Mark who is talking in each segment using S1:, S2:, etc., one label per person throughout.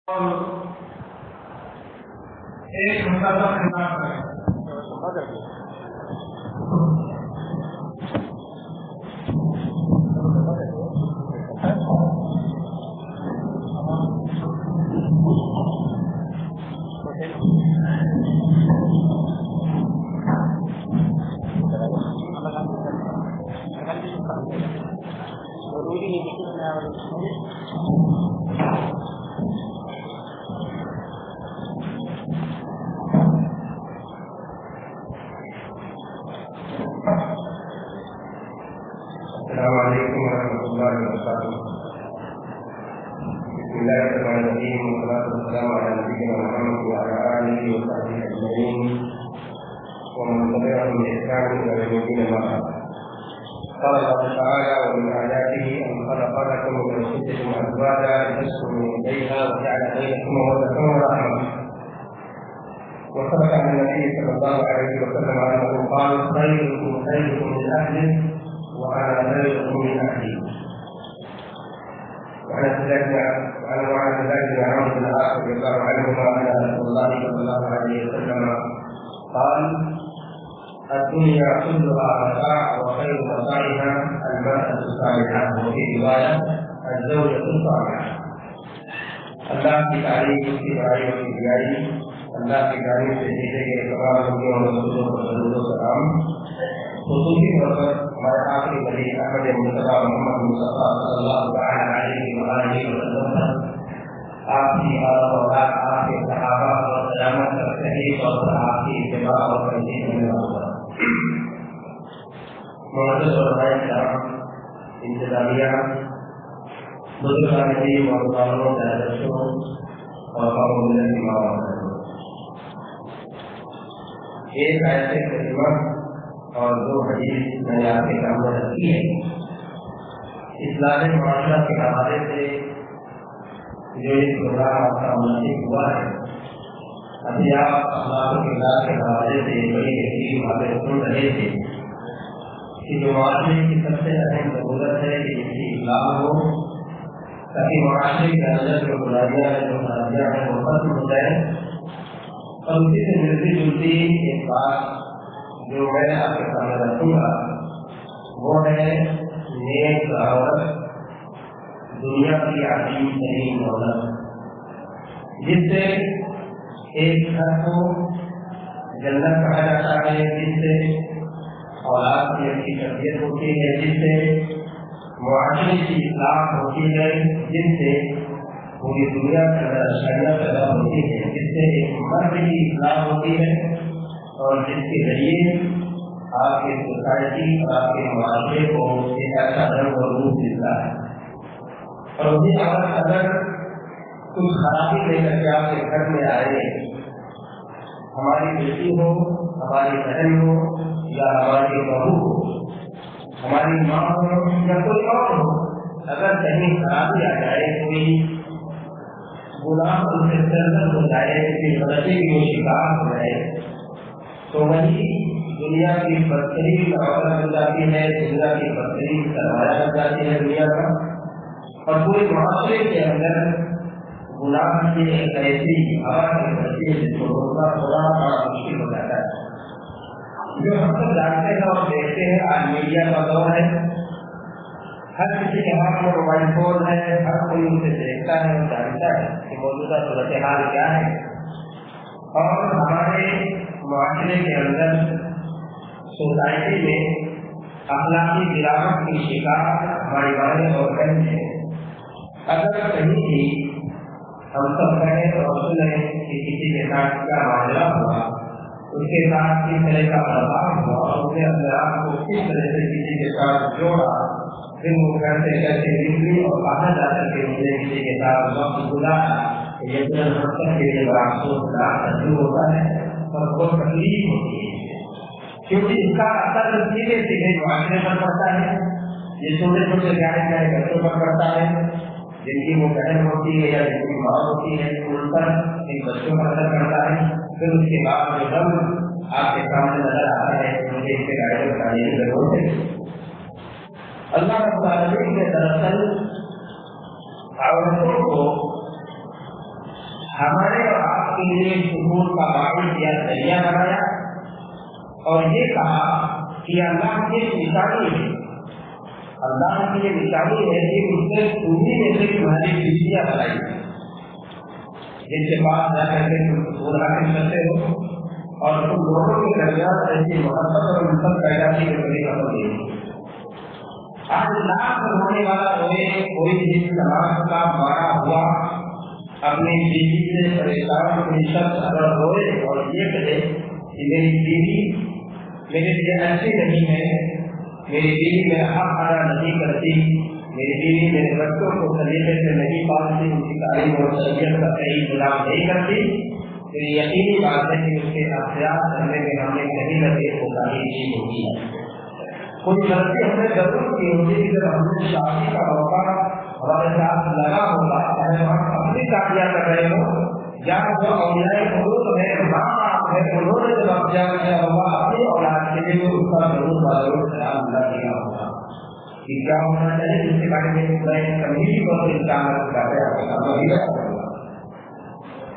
S1: اور ایک مسئلہ خلاف ہے السلام علیکم ورحمۃ اللہ وبرکاتہ. بسم اللہ الرحمن الرحیم والصلاۃ والسلام علی نبینا محمد وعلی آلہ وصحبہ اجمعین ومن تبعهم بإحسان إلى يوم الدين. أما بعد. قال الله تعالى: ومن آياته أن خلق لكم من أنفسكم أزواجا لتسكنوا إليها وجعل بينكم مودة ورحمة. وثبت عن النبي صلى الله عليه وسلم أنه قال: خيركم خيركم لأهله وأنا خيركم من أهلي. وعن عبد الله بن عمرو بن العاص رضي الله عنهما أن رسول الله صلى الله عليه وسلم قال: الدنيا كلها متاع وخير متاعها المرأة الصالحة. وفي رواية الزوجة الصالحة. اللہ کی تعریف، اس کی بڑائی اور کی بڑائی اللہ کی جانب سے بھیجے گئے تمام نبیوں اور رسولوں کو درود و سلام. خصوصی طور پر ہمارے آخری نبی احمد مصطفیٰ محمد مصطفیٰ صلی اللہ علیہ وآلہ وسلم پر، آپ کی اولاد، آپ کے صحابہ اور قیامت تک صحیح طور پر آپ کی اتباع اور تنظیم میں ہوگا. معزز علماء کرام، انتظامیہ، بزرگان دین، موضوعوں، درسوں اور قوم کی مواقع ایک آیت کریمہ اور دو حدیث میں نے آپ کے سامنے رکھی ہے. اصلاح معاشرہ کے حوالے سے جو ایک پروگرام آپ کا منعقد ہوا ہے، ابھی آپ اخلاق و کردار کے حوالے سے بڑی گہری باتیں سن رہے تھے کہ جو معاشرے کی سب سے اہم ضرورت ہے کہ اس کی اصلاح ہو تاکہ معاشرے کے اندر جو برائیاں ہیں، جو خرابیاں ہیں، وہ ختم ہو جائیں. اور اسی سے ملتی جلتی ایک بات جو میں آپ کے سامنے رکھوں گا وہ ہے نیک عورت، دنیا کی عظیم ترین دولت، جس سے ایک گھر کو جنت کہا جاتا ہے، جس سے اولاد کی اچھی تربیت ہوتی ہے، جس سے معاشرے کی اصلاح ہوتی ہے، جس سے پوری دنیا کے اندر اچھائیاں پیدا ہوتی ہے، جس سے ایک مرد کی اصلاح ہوتی ہے اور جس کے ذریعے آپ کی سوسائٹی اور آپ کے معاشرے کو ایک ایسا رنگ اور روپ ملتا ہے. اور وہی عورت اگر کچھ خرابی لے کر کے آپ کے گھر میں آئے، ہماری بیٹی ہو، ہماری بہن ہو یا ہماری بہو ہو، ہماری ماں ہو یا کوئی اور ہو، اگر کہیں خرابی آ جائے، کوئی گناہ ان سے سرزد ہو جائے، کسی غلطی کی وہ شکار ہو جائے، تو وہی دنیا کی بدترین عورت بن جاتی ہے، دنیا کی بدترین سرمایہ بن جاتی ہے دنیا کا. اور پورے معاشرے کے اندر گناہ کی ایک ایسی ہوا بڑھتی ہے جس کو روکنا تھوڑا بڑا مشکل ہو جاتا ہے. جو ہم سب جانتے ہیں اور دیکھتے ہیں، آج میڈیا کا دور ہے، ہر کسی کے ہاتھ میں موبائل فون ہے، ہر کوئی اسے دیکھتا ہے اور جانتا ہے کہ موجودہ صورتحال کیا ہے. اور ہمارے معاشرے کے اندر، سوسائٹی میں اخلاقی گراوٹ کی شکار ہماری مائیں اور بہن ہیں. اگر کہیں بھی ہم سب کہیں اور سنیں کہ کسی کے ساتھ کیا معاملہ ہوا، اس کے ساتھ کس طرح کا برتاؤ ہوا، اور اس نے اپنے آپ کو کس طرح سے کسی کے ساتھ جوڑا، پھر وہ گھر سے کیسے نکلی اور باہر جا کر کے مجھے کسی کے ساتھ وقت گزارا، یہ ہم سب کے لیے بڑا افسوس تجربہ ہوتا ہے اور بہت تکلیف ہوتی ہے، کیونکہ اس کا اثر سیدھے سیدھے معاشرے پر پڑتا ہے. یہ چھوٹے چھوٹے پیارے پیارے بچوں پر پڑتا ہے، جن کی وہ بہن ہوتی ہے یا جن کی ماں ہوتی ہے، ان پر ان بچوں پر اثر پڑتا ہے. پھر اس کے بعد جو رنگ آپ کے سامنے نظر آتا ہے مجھے اس کے بارے میں بتانے کی ضرورت ہے. اللہ رب العالمین نے دراصل عورتوں کو ہمارے اور آپ کے لیے سکون کا باعث یا ذریعہ بنایا اور یہ کہا کہ اللہ کی نشانی ہے، اللہ کی یہ نشانی ہے کہ اس نے تمہیں میں سے تمہاری بیویاں بنائی جن کے پاس جا کر کے تم سکون حاصل کرتے ہو اور تم لوگوں کے درمیان ایسی محبت اور الفت پیدا کی کوئی خبر نہیں۔ آج لاکھ ہونے والا روئے کوئی جس نماز کا مارا ہوا اپنی بیوی سے پریشان کوئی شخص اگر روئے اور یہ کہے کہ میری بیوی میرے لیے اچھی نہیں ہے، میری بیوی میرا حق ادا نہیں کرتی، میری بیوی میرے بچوں کو طریقے سے نہیں پالتی، ان کی تعلیم اور تربیت کا صحیح انتظام نہیں کرتی، پھر یقینی بات ہے کہ اس کے احتیاط کرنے میں ہم نے کہیں نہ کہیں کوتاہی کی ہوگی۔ کوئی غلطی ہم نے ضرور کی ہوگی کہ جب ہم نے شادی کا موقع ہمارے ساتھ لگا ہوگا، چاہے ہم اپنی شادیاں کر رہے ہوں یا جو اولیاء حضور ہے، ماں باپ ہے، انہوں نے جب اب جان کیا ہوگا اپنی اولاد کے لیے اس کا ضرور خیال نہ کیا ہوگا کہ کیا ہونا چاہیے، جس کے بارے میں کمیٹی کو انسان کر رہے ہیں۔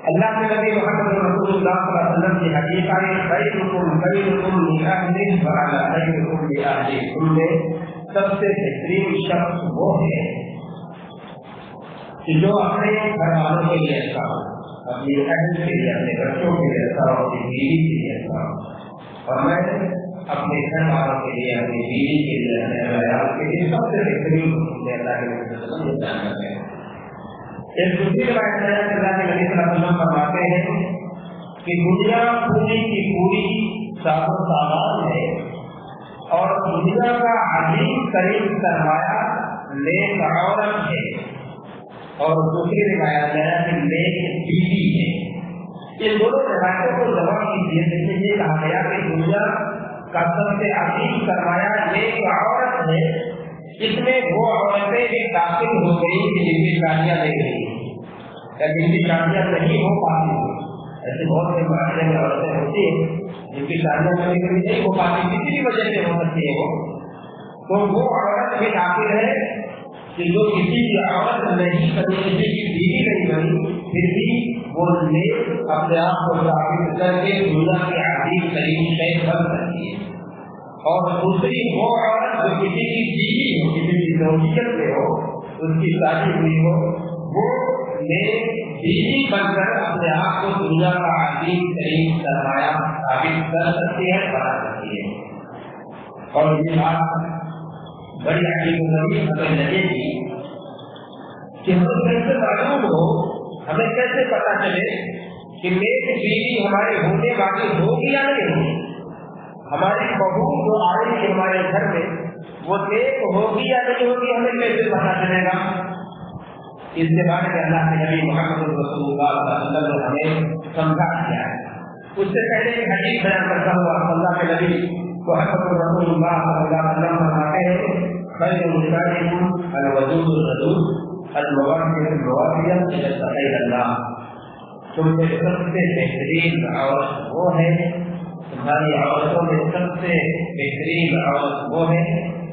S1: اللہ کے نبی محمد رسول اللہ صلی اللہ علیہ وسلم کی حدیث آئی خیرکم خیرکم لأہلہ وعلی خیرکم لأہلہ، تم میں سب سے بہترین شخص وہ ہے کہ جو اپنے گھر والوں کے لیے اچھا ہو، اپنی اہل کے لیے، اپنے بچوں کے لیے اچھا ہو، اپنی بیوی کے لیے اچھا ہو، اور میں اپنے گھر والوں کے لیے، اپنی بیوی کے لیے، اپنے عیال کے لیے سب سے بہترین اللہ کے نبی صلی اللہ علیہ وسلم بیان کرتے ہیں۔ ایک دوسری روایت میں اللہ کے نبی صلی اللہ علیہ وسلم فرماتے ہیں کہ دنیا پوری کی پوری ساز و سامان ہے اور دنیا کا عظیم ترین سرمایہ نیک عورت ہے، اور دوسری روایت میں کہ نیک بیوی ہے۔ ان دونوں روایتوں کو جمع کیجیے، جس میں یہ کہا گیا کہ دنیا کا سب سے عظیم سرمایہ نیک عورت ہے، اس میں وہ عورتیں بھی داخل ہو گئی کہ جن کی شادیاں نہیں ہوئی یا جن کی شادیاں نہیں ہو پاتی، ایسے بہت سے معاشرے میں عورتیں ہوتی ہیں جن کی شادیاں کبھی کبھی نہیں ہو پاتی، کسی بھی وجہ سے ہو سکتی ہے تو وہ عورت بھی داخل ہے کہ جو کسی کی عورت نہیں بنی، کسی کی بیوی نہیں بنی، پھر بھی وہ نیک اپنے آپ کو ثابت کر کے دنیا کی عظیم ترین شے بن سکتی ہے۔ اور دوسری وہ عورت جو کسی کی بیوی ہو، کسی کی زوجیت میں ہو، اس کی شادی ہوئی ہو، وہ نیک بیوی بن کر اپنے آپ کو دنیا کا عظیم ترین سرمایہ ثابت کر سکتی ہے، بنا سکتی ہے۔ اور یہ بات بڑی عجیب غریب ہمیں لگے گی کہ ہمیں کیسے معلوم ہو، ہمیں کیسے پتا چلے کہ نیک بیوی ہمارے ہونے والی ہوگی یا نہیں ہوگی، ہماری بہو جو آئے گی ہمارے گھر میں وہ نیک ہوگی یا نہیں ہوگی، ہمیں کیسے پتا چلے گا؟ اس کے بارے میں اللہ کے نبی محمد رسول اللہ صلی اللہ علیہ وسلم نے ہمیں سمجھا دیا ہے۔ اس سے پہلے ایک حدیث بیان کرتا ہوا اللہ کے نبی محمد رسول اللہ صلی اللہ علیہ وسلم فرماتے ہیں خیر نسائکم الودود الودود المواقع المواقع خیر اللہ، تم میں سب سے بہترین عورت وہ ہے، تمہاری عورتوں میں سب سے بہترین عورت وہ ہے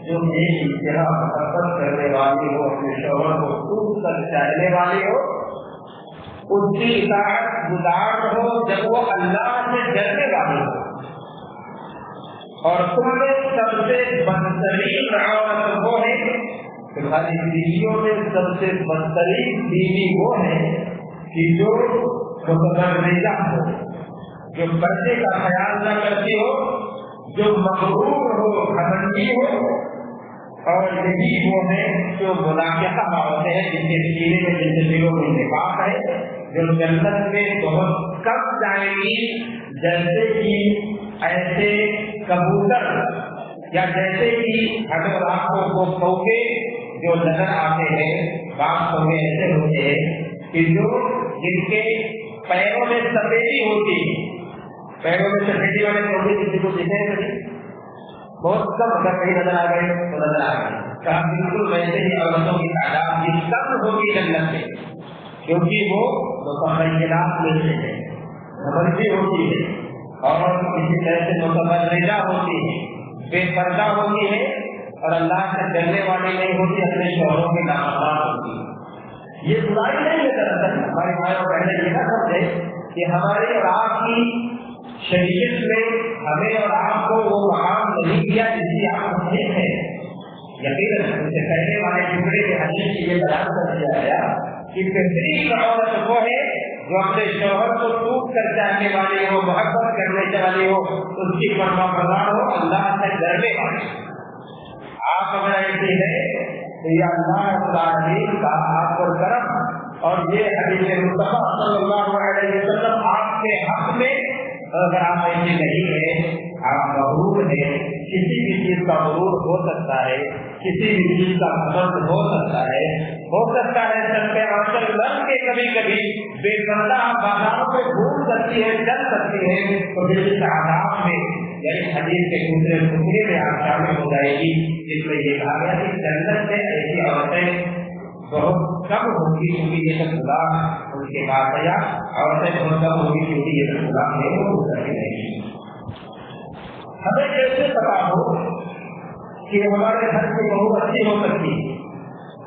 S1: جو ایک انتہا محبت کرنے والی ہو، اپنے شوہر کو خوب تک چاہنے والی ہو، اس کی اطاعت گزار ہو جب وہ اللہ سے ڈرنے والی ہو، اور تم میں سب سے بدترین عورت وہ ہے، تمہاری بیویوں میں سب سے بدترین بیوی وہ ہے کہ جو متبرجہ ہو، جو بچے کا خیال نہ کرتی ہو، جو مغرور ہو، گھمنڈی ہو، اور یہی وہ ہے جو منافقہ ہوتے ہیں جن کے سینے میں، جن کے دلوں میں نفاق ہے، جو جنت میں بہت کم جائیں گی، جیسے کہ ایسے کبوتر یا جیسے کہ اگر آپ کو وہ کوکے جو نظر آتے ہیں، بعض کوکے ایسے ہوتے ہیں کہ جو جن کے پیروں میں سفیدی ہوتی ہے، پیروں میں سفیدی والے کوکے کسی کو دکھے نہیں، بہت کم، اگر کہیں نظر آ گئے تو نظر آ گئے، کہا بالکل ویسے ہی عورتوں کی تعداد بھی کم ہوگی جنت میں، کیونکہ وہ متخیلات میں سے ہے، متبرجہ ہوتی ہے اور کسی طرح سے متبرجہ ہوتی ہے، بے پردہ ہوتی ہے اور اللہ سے ڈرنے والی نہیں ہوتی، اپنے شوہروں کی نافرمان ہوتی ہے۔ یہ برائی نہیں ہے دراصل. ہمارے بھائیوں بہنیں یہ نہ سمجھے کہ ہماری اور آپ کی شریعت میں ہمیں اور آپ کو وہ مقام نہیں دیا جس کی آپ مستحق ہیں. یقیناً اس سے پہلے والے ٹکڑے کے حدیث سے یہ بیان کر دیا گیا کہ بہترین عورت وہ ہے جو اپنے شوہر کو ٹوٹ کر چاہنے والی ہو, محبت کرنے والی ہو, اس کی فرما بردار ہو, اللہ سے ڈرنے والی. آپ اگر ایسی ہے تو یہ اللہ العالمین کا آپ پر کرم, اور یہ حدیث مصطفیٰ صلی اللہ علیہ وسلم آپ کے حق میں. اگر آپ ایسے نہیں ہے, آپ مغرور ہیں, کسی بھی چیز کا غرور ہو سکتا ہے, کسی بھی چیز کا پسند ہو سکتا ہے سب کے آنچل لگ کے کبھی کبھی بے پردہ بازاروں میں گھوم سکتی ہے, چل سکتی ہے, تو پھر اس آداب میں یعنی حدیث کے دوسرے ٹکڑے میں آپ شامل ہو جائے گی. اس میں یہ کہا گیا کہ جنت میں ایسی عورتیں بہت کم ہوگی کیونکہ یہ سب خدا ان کے پاس ہے, عورتیں بہت کم ہوگی کیونکہ یہ سب خدا ہے وہ گزرتی رہے گی. ہمیں کیسے پتا ہو کہ ہمارے گھر کی بہو اچھی ہو سکتی ہے؟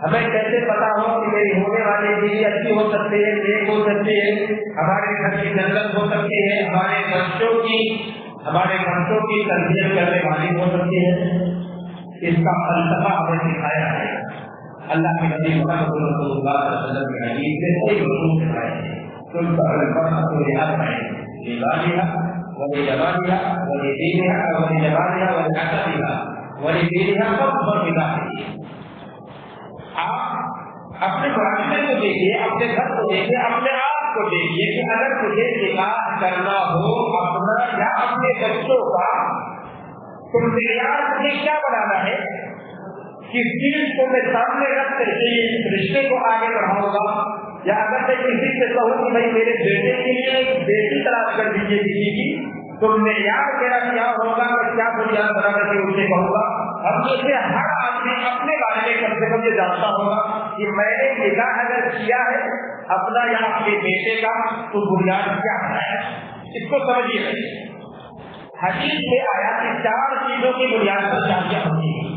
S1: ہمیں کیسے پتا ہو کہ میری ہونے والی بیوی اچھی ہو سکتی ہے, نیک ہو سکتی ہے, ہمارے گھر کی جنت ہو سکتی ہے, ہمارے بچوں کی تربیت کرنے والی ہو سکتی ہے؟ اس کا فلسفہ ہمیں سکھایا ہے اللہ کے نبی محمد رسول اللہ صلی اللہ علیہ وسلم کے حدیث میں کوئی رسول سکھائے ہیں. تم پر الفرق کو یاد رکھیں, لباسها ولجمالها ولدينها ولجمالها ولحسبها ولدينها فاظفر بذاته. آپ اپنے معاشرے کو دیکھیے, اپنے گھر کو دیکھیے, اپنے آپ کو دیکھیے کہ اگر مجھے نکاح کرنا ہو اپنا یا اپنے بچوں کا, تو معیار مجھے کیا بنانا ہے؟ کس چیز کو میں سامنے رکھ کر کے اس رشتے کو آگے بڑھاؤں گا؟ یا اگر میں کسی سے کہوں کہ بھائی میرے بیٹے کے لیے ایک بیٹی تلاش کر دیجیے کسی کی, تو معیار میرا کیا ہوگا, میں کیا بنیاد بنا کر کے ان سے کہوں گا؟ ہم جیسے ہر آدمی اپنے بارے میں کم سے کم یہ جانتا ہوگا کہ میں نے نکاح اگر کیا ہے اپنا یا اپنے بیٹے کا, تو بنیاد کیا ہے, اس کو سمجھیے. حدیث میں آیا کہ 4 چیزوں کی بنیاد پر شادیاں ہوتی ہیں,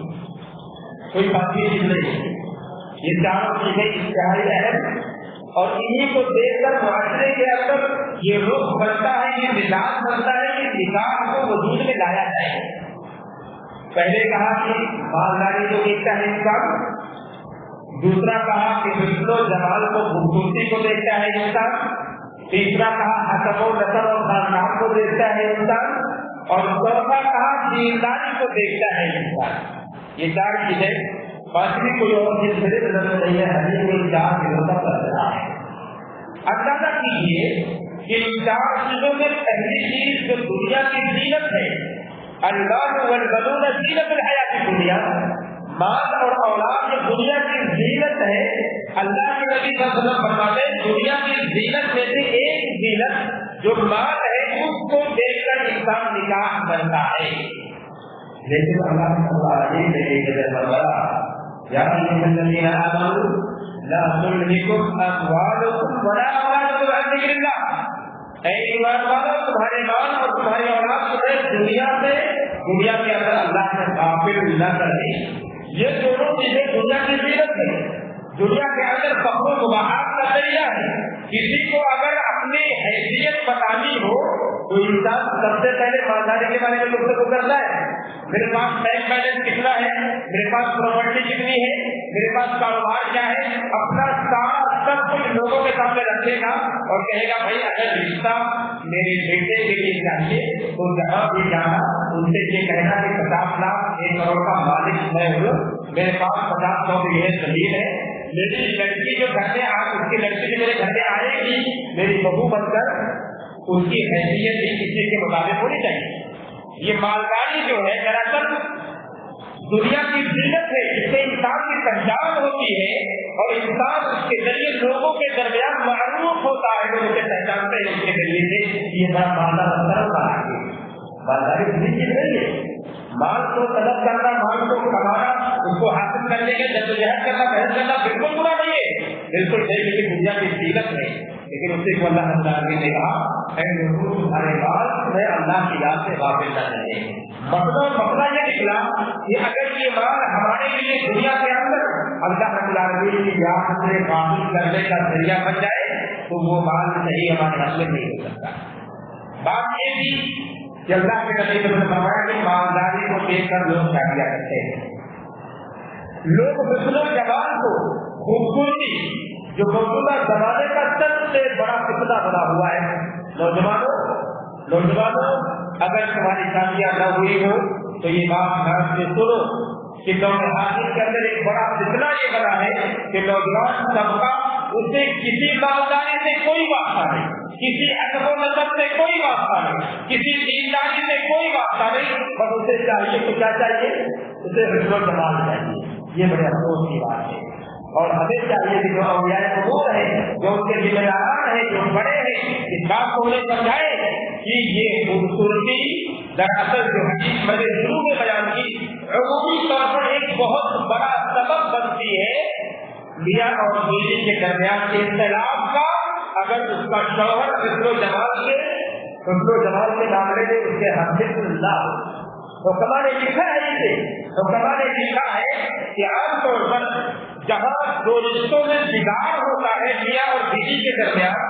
S1: کوئی باقی چیز نہیں. یہ 4 چیزیں انتہائی اہم, اور انہیں کو دیکھ کر معاشرے کے اندر یہ رخ بنتا ہے, یہ مزاج بنتا ہے کہ نکاح کو وجود میں لایا جائے. پہلے کہا کہ مالداری کو دیکھتا ہے انسان, دوسرا کہا کہ حسن و جمال کو, خوبصورتی کو دیکھتا ہے انسان, تیسرا کہا حسب و نسب اور خاندان کو دیکھتا ہے انسان, اور چوتھا کہا دینداری کو دیکھتا ہے انسان. یہ 4 چیزیں, 5ویں کوئی اور چیز میرے نظر میں نہیں ہے. حدیث میں 4 چیزوں کا تذکرہ ہے. اندازہ کیجیے کہ ان 4 چیزوں میں پہلی چیز جو دنیا کی زینت ہے, المال والبنون زینت الحیات الدنیا, مال اور اولاد یہ دنیا کی زینت ہے. اللہ کے نبی صلی اللہ علیہ وسلم فرماتے ہیں دنیا کی زینت میں سے ایک زینت جو مال ہے اس کو دیکھ کر انسان نکاح کرتا ہے. لیکن اللہ تعالی نے ایک جگہ فرمایا, یا ایھا الذین آمنوا لا تلهکم اموالکم ولا اولادکم عن ذکر اللہ. اے ایمان والو, تمہارے مال اور تمہاری اولاد تمہیں دنیا کے اندر اللہ سے غافل نہ کرے. یہ دونوں چیزیں دنیا کی زینت ہے, دنیا کے اندر فخر و مباحات کا ذریعہ ہے. کسی کو اگر اپنی حیثیت بتانی ہو تو انسان سب سے پہلے مالداری کے بارے میں گفتگو کرتا ہے. میرے پاس بینک بیلنس کتنا ہے, میرے پاس پراپرٹی کتنی ہے, میرے پاس کاروبار کیا ہے, اپنا سارا سب کچھ لوگوں کے سامنے رکھے گا اور کہے گا بھائی اگر رشتہ میرے بیٹے کے لیے چاہیے تو جہاں بھی جانا ان سے یہ کہنا کہ 50 لاکھ 1 کروڑ کا مالک میں ہوں, میرے پاس 50-100 بیگھے زمین ہے, میری لڑکی جو گھر میں اس کی لڑکی جو میرے گھر میں آئے گی میری بہو بن کر, اس کی حیثیت بھی کسی کے مطابق ہونی چاہیے. یہ مالداری جو ہے دراصل دنیا کی زینت ہے جس سے انسان کی پہچان ہوتی ہے, اور انسان اس کے ذریعے لوگوں کے درمیان معروف ہوتا ہے, لوگ اسے پہچانتے ہیں اس کے ذریعے سے. یہ بڑا مالدار بنا ہے. مالداری چیز نہیں ہے. مال کو طلب کرنا, مال کو کمانا, اس کو حاصل کرنے کے جدوجہد کرنا, محنت کرنا بالکل برا نہیں ہے, بالکل نہیں. لیکن دنیا کی زینت ہے, لیکن اسے کو اللہ رب العالمین نے کہا اے لوگوں تمہارے بال تمہیں اللہ کی یاد سے غافل نہ کریں. مسئلہ یہ نکلا کہ اگر یہ مال ہمارے لیے دنیا کے اندر اللہ رب العالمین کی یاد سے غافل کرنے کا ذریعہ بن جائے تو وہ مال صحیح ہمارے حق میں نہیں ہو سکتا. بات یہ تھی کہ اللہ کے نبی نے فرمایا کہ مالداری کو دیکھ کر لوگ کیا کیا کرتے ہیں. لوگ حسن و جمال کو خوبصورتی جو موجودہ زمانے کا سب سے بڑا فتنہ بنا ہوا ہے. نوجوانوں اگر تمہاری شادیاں نہ ہوئی ہو تو یہ بات دھیان سے سنو کہ دور حاضر کے اندر ایک بڑا فتنہ یہ بنا ہے کہ نوجوان طبقہ اسے کسی مالداری سے کوئی واسطہ نہیں, کسی ادب و نظر سے کوئی واسطہ نہیں, کسی دینداری سے کوئی واسطہ نہیں, بس اسے چاہیے تو کیا چاہیے, اسے حسن و جمال چاہیے. یہ بڑے افسوس کی بات ہے. اور ہمیں چاہیے کہ جو اولیاء قبور ہیں, جو ان کے ذمہ داران ہیں, جو بڑے ہیں, اس بات کو انہیں سمجھائیں کہ یہ خوبصورتی دراصل جو حدیث میں نے شروع میں بیان کی عمومی طور پر ایک بہت بڑا سبب بنتی ہے میاں اور بیوی کے درمیان کے اختلاف کا. اگر اس کا شوہر حسن و جمال کے معاملے میں اس کے حفظ اللہ حکمہ نے لکھا ہے کہ عام طور پر جہاں دو رشتوں میں بگاڑ ہوتا ہے میاں اور بیوی کے درمیان,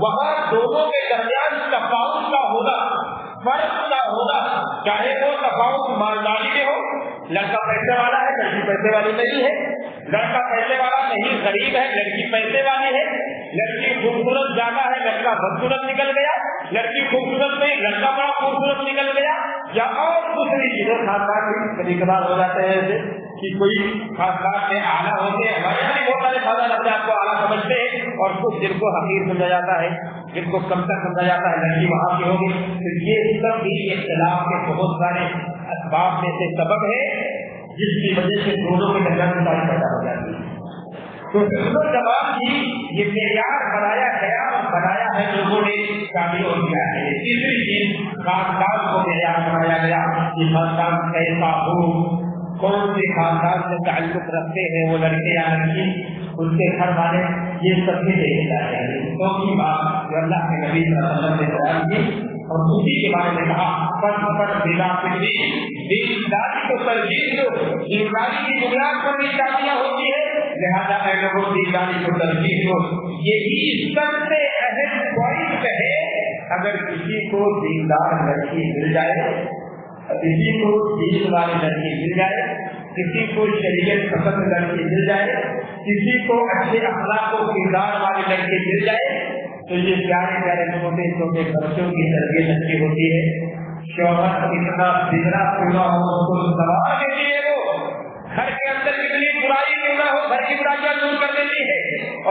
S1: وہاں دونوں کے درمیان تفاوت کا ہونا, فرق کا ہونا, چاہے وہ تفاوت مالداری میں ہو, لڑکا پیسے والا ہے لڑکی پیسے والی نہیں ہے, لڑکا پیسے والا نہیں غریب ہے لڑکی پیسے والی ہے, لڑکی خوبصورت زیادہ ہے لڑکا بدصورت نکل گیا, لڑکی خوبصورت نہیں لڑکا بڑا خوبصورت نکل گیا, یا اور دوسری چیزیں خاندان میں کبھی کبھار ہو جاتے ہیں ایسے کہ کوئی خاندان میں اعلیٰ ہوتے ہیں. ہمارے یہاں بھی بہت سارے خاندان اپنے آپ کو اعلیٰ سمجھتے ہیں اور کچھ جن کو حقیر سمجھا جاتا ہے, جن کو کمتر سمجھا جاتا ہے, لڑکی وہاں کی ہوگی. تو یہ سب بھی اختلاف کے بہت سارے اسباب میں سے سبب ہے جس کی وجہ سے دونوں کے درمیان لڑائی پیدا ہو جاتی ہے. تو حسن و جمال کی یہ معیار بنایا ہے لوگوں نے شادیوں کیا ہے. تیسری چیز خاندان کو معیار بنایا گیا کہ خاندان کیسا ہو, کون سے خاندان سے تعلق رکھتے ہیں وہ لڑکے یا لڑکی, ان کے گھر والے, یہ سب بھی دیکھنا ہے. تو کی بات جو اللہ کے نبی صلی اللہ علیہ وسلم نے بیان کی اور اسی کے بارے میں کہا پر بلا فکری دینداری کو ترجیح دو. دینداری کی بنیاد پر بھی شادیاں ہوتی ہے, لہٰذا اے لوگوں دینداری کو ترجیح دو. یہی سب سے اہم پوائنٹ ہے. اگر کسی کو دیندار لڑکی مل جائے, کسی کو دین والی لڑکی مل جائے, کسی کو شریعت پسند لڑکی مل جائے, کسی کو اچھے اخلاق و کردار والی لڑکی مل جائے, تو یہ پیارے پیارے چھوٹے چھوٹے بچوں کی تربیت اچھی ہوتی ہے. شوہر اتنا بگڑا پورا ہو اس کو سنبھال دیتی ہے, وہ گھر کے اندر کتنی برائی کیوں نہ ہو گھر کی برائیاں دور کر دیتی ہے.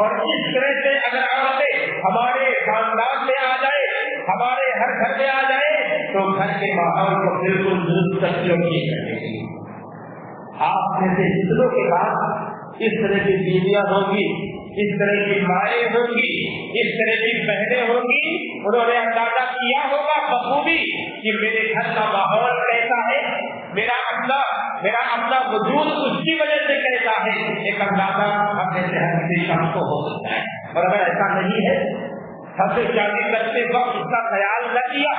S1: اور اس طرح سے اگر عورتیں ہمارے خاندان میں آ جائے, ہمارے ہر گھر میں آ جائے, تو گھر کے ماحول کو بالکل درست کر دیتی ہے. آپ میں سے جتنوں کے پاس اس طرح کی بیویاں ہوں گی, اس طرح کی مائیں ہوں گی, اس طرح کی بہنیں ہوں گی, انہوں نے اندازہ کیا ہوگا بخوبی کہ میرے گھر کا ماحول کیسا ہے, میرا اپنا وجود اس کی وجہ سے کیسا ہے. ایک اندازہ اپنے شہر سے شخص کو ہو سکتا ہے. اور اگر ایسا نہیں ہے, ہم سے شادی کرتے وقت اس کا خیال نہ کیا,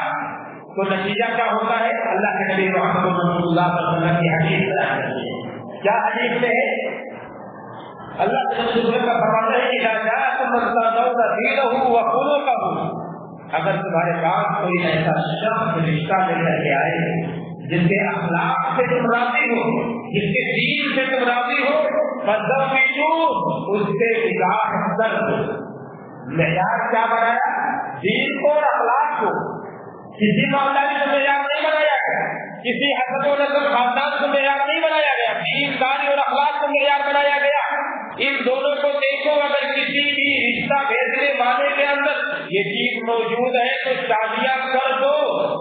S1: تو نتیجہ کیا ہوتا ہے؟ اللہ کے نبی محمد رسول اللہ صلی اللہ علیہ وسلم کی حدیث بیان کرتی ہے. کیا حدیث میں ہے؟ اللہ کے رسول کا فرمان ہے کہ اذا جاءكم من ترضون دينه وخلقه, اگر تمہارے پاس کوئی ایسا شخص رشتہ لے کر کے آئے جس کے اخلاق سے تم راضی ہو, جس کے دین سے تم راضی ہو, فزوجوه, اس سے نکاح کرو. معیار کیا بنایا؟ دین کو اور اخلاق کو. کسی مالداری کو معیار نہیں بنایا گیا, کسی حسب و نسب خاندان کو معیار نہیں بنایا گیا, دینداری اور اخلاق کو معیار بنایا گیا. ان دونوں کو دیکھو, اگر کسی بھی رشتہ بھیجنے والے کے اندر یہ چیز موجود ہے تو شادیاں کر دو.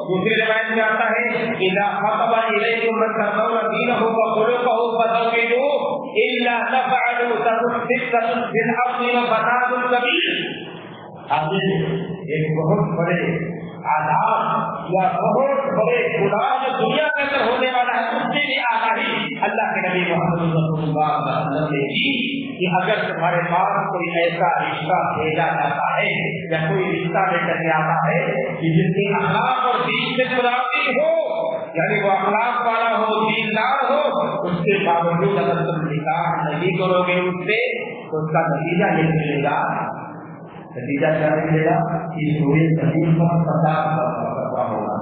S1: دوسری روایت میں آتا ہے اذا خطب الیکم من ترضون دینه وخلقه فزوجوه الا تفعلوا تكن فتنة في الارض وفساد كبير. آگے ایک بہت بڑے عذاب یا بہت بڑے گناہ دنیا کے اندر ہونے والا ہے, اس سے بھی آگاہی اللہ کے نبی محمد رسول اللہ صلی اللہ علیہ وسلم نے دی کہ اگر تمہارے پاس کوئی ایسا رشتہ بھیجا جاتا ہے یا کوئی رشتہ لے کر کے آتا ہے کہ جس کی اخلاق اور دین سے منافی ہو، یعنی وہ اخلاق والا ہو، دیندار ہو، اس کے باوجود اگر تم نکاح نہیں کرو گے اس سے تو اس کا نتیجہ یہ ملے گا، نتیجہ کیا ملے گا کہ پورے زمین پر فساد برپا ہوگا،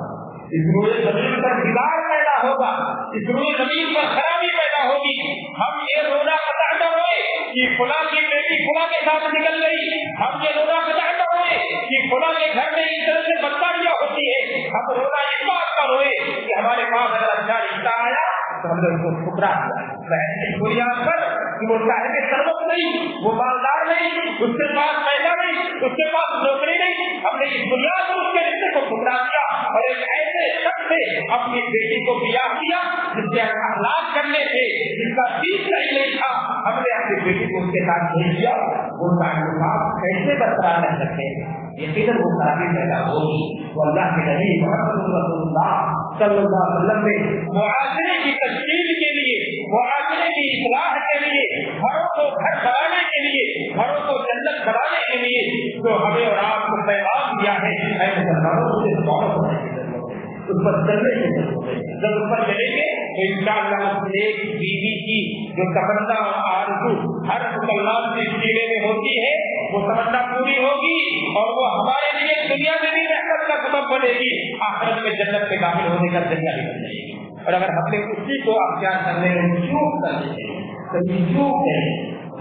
S1: اس پورے زمین پر بگاڑ پیدا ہوگا، اس پورے زمین پر خرابی پیدا ہوگی۔ ہم یہ رونا قطع نہ ہوئے کہ فلاں کی بیٹی فلاں کے ساتھ نکل گئی، ہم یہ رونا قطع نہ ہوئے کہ فلاں کے گھر میں اس طرح سے بدکاریاں ہوتی ہے، ہم رونا اس بات کا روئے کہ ہمارے پاس اگر اچھا رشتہ آیا تو ہم نے اس کو ٹھکرا دیا بہن کی بنیاد پر کہ وہ صاحب ثروت نہیں، وہ مالدار نہیں، اس کے پاس پیسہ نہیں، اس کے پاس نوکری نہیں، ہم نے اس بنیاد پر اس کے رشتے کو ٹھکرا دیا اور ایک ایسے شخص سے اپنی بیٹی کو بیاہ کیا جس کے اخلاق کرنے تھے، جس کا دین صحیح نہیں تھا، ہم نے اپنی بیٹی کو اس کے ساتھ بھیج دیا۔ وہ تعلقات کیسے برقرار رہ سکتے ہیں؟ یقیناً وہ خرابی پیدا ہوگی۔ تو اللہ کے نبی محمد رسول اللہ صلی اللہ علیہ وسلم نے معاشرے کی تشکیل کے لیے، معاشرے کی اصلاح کے لیے، گھروں کو گھر بنانے کے لیے، گھروں کو جنت بنانے کے لیے جو ہمیں اور آپ کو پیغام دیا ہے، اے مسلمانوں سے غور کرنے کی ضرورت ہے، اس پر چلنے کی ضرورت ہے۔ جب اس پر چلیں گے تو انشاءاللہ ایک بیوی کی جو تمنا اور آرزو ہر مسلمان کے سینے میں ہوتی ہے وہ تمنا پوری ہوگی اور وہ ہمارے لیے دنیا میں بھی رحمت کا سبب بنے گی، آخرت میں جنت میں داخل ہونے کا ذریعہ بھی بن جائے گی۔ اور اگر ہم نے اسی کو اختیار کرنے میں چوک کر دیتے کبھی چوک ہے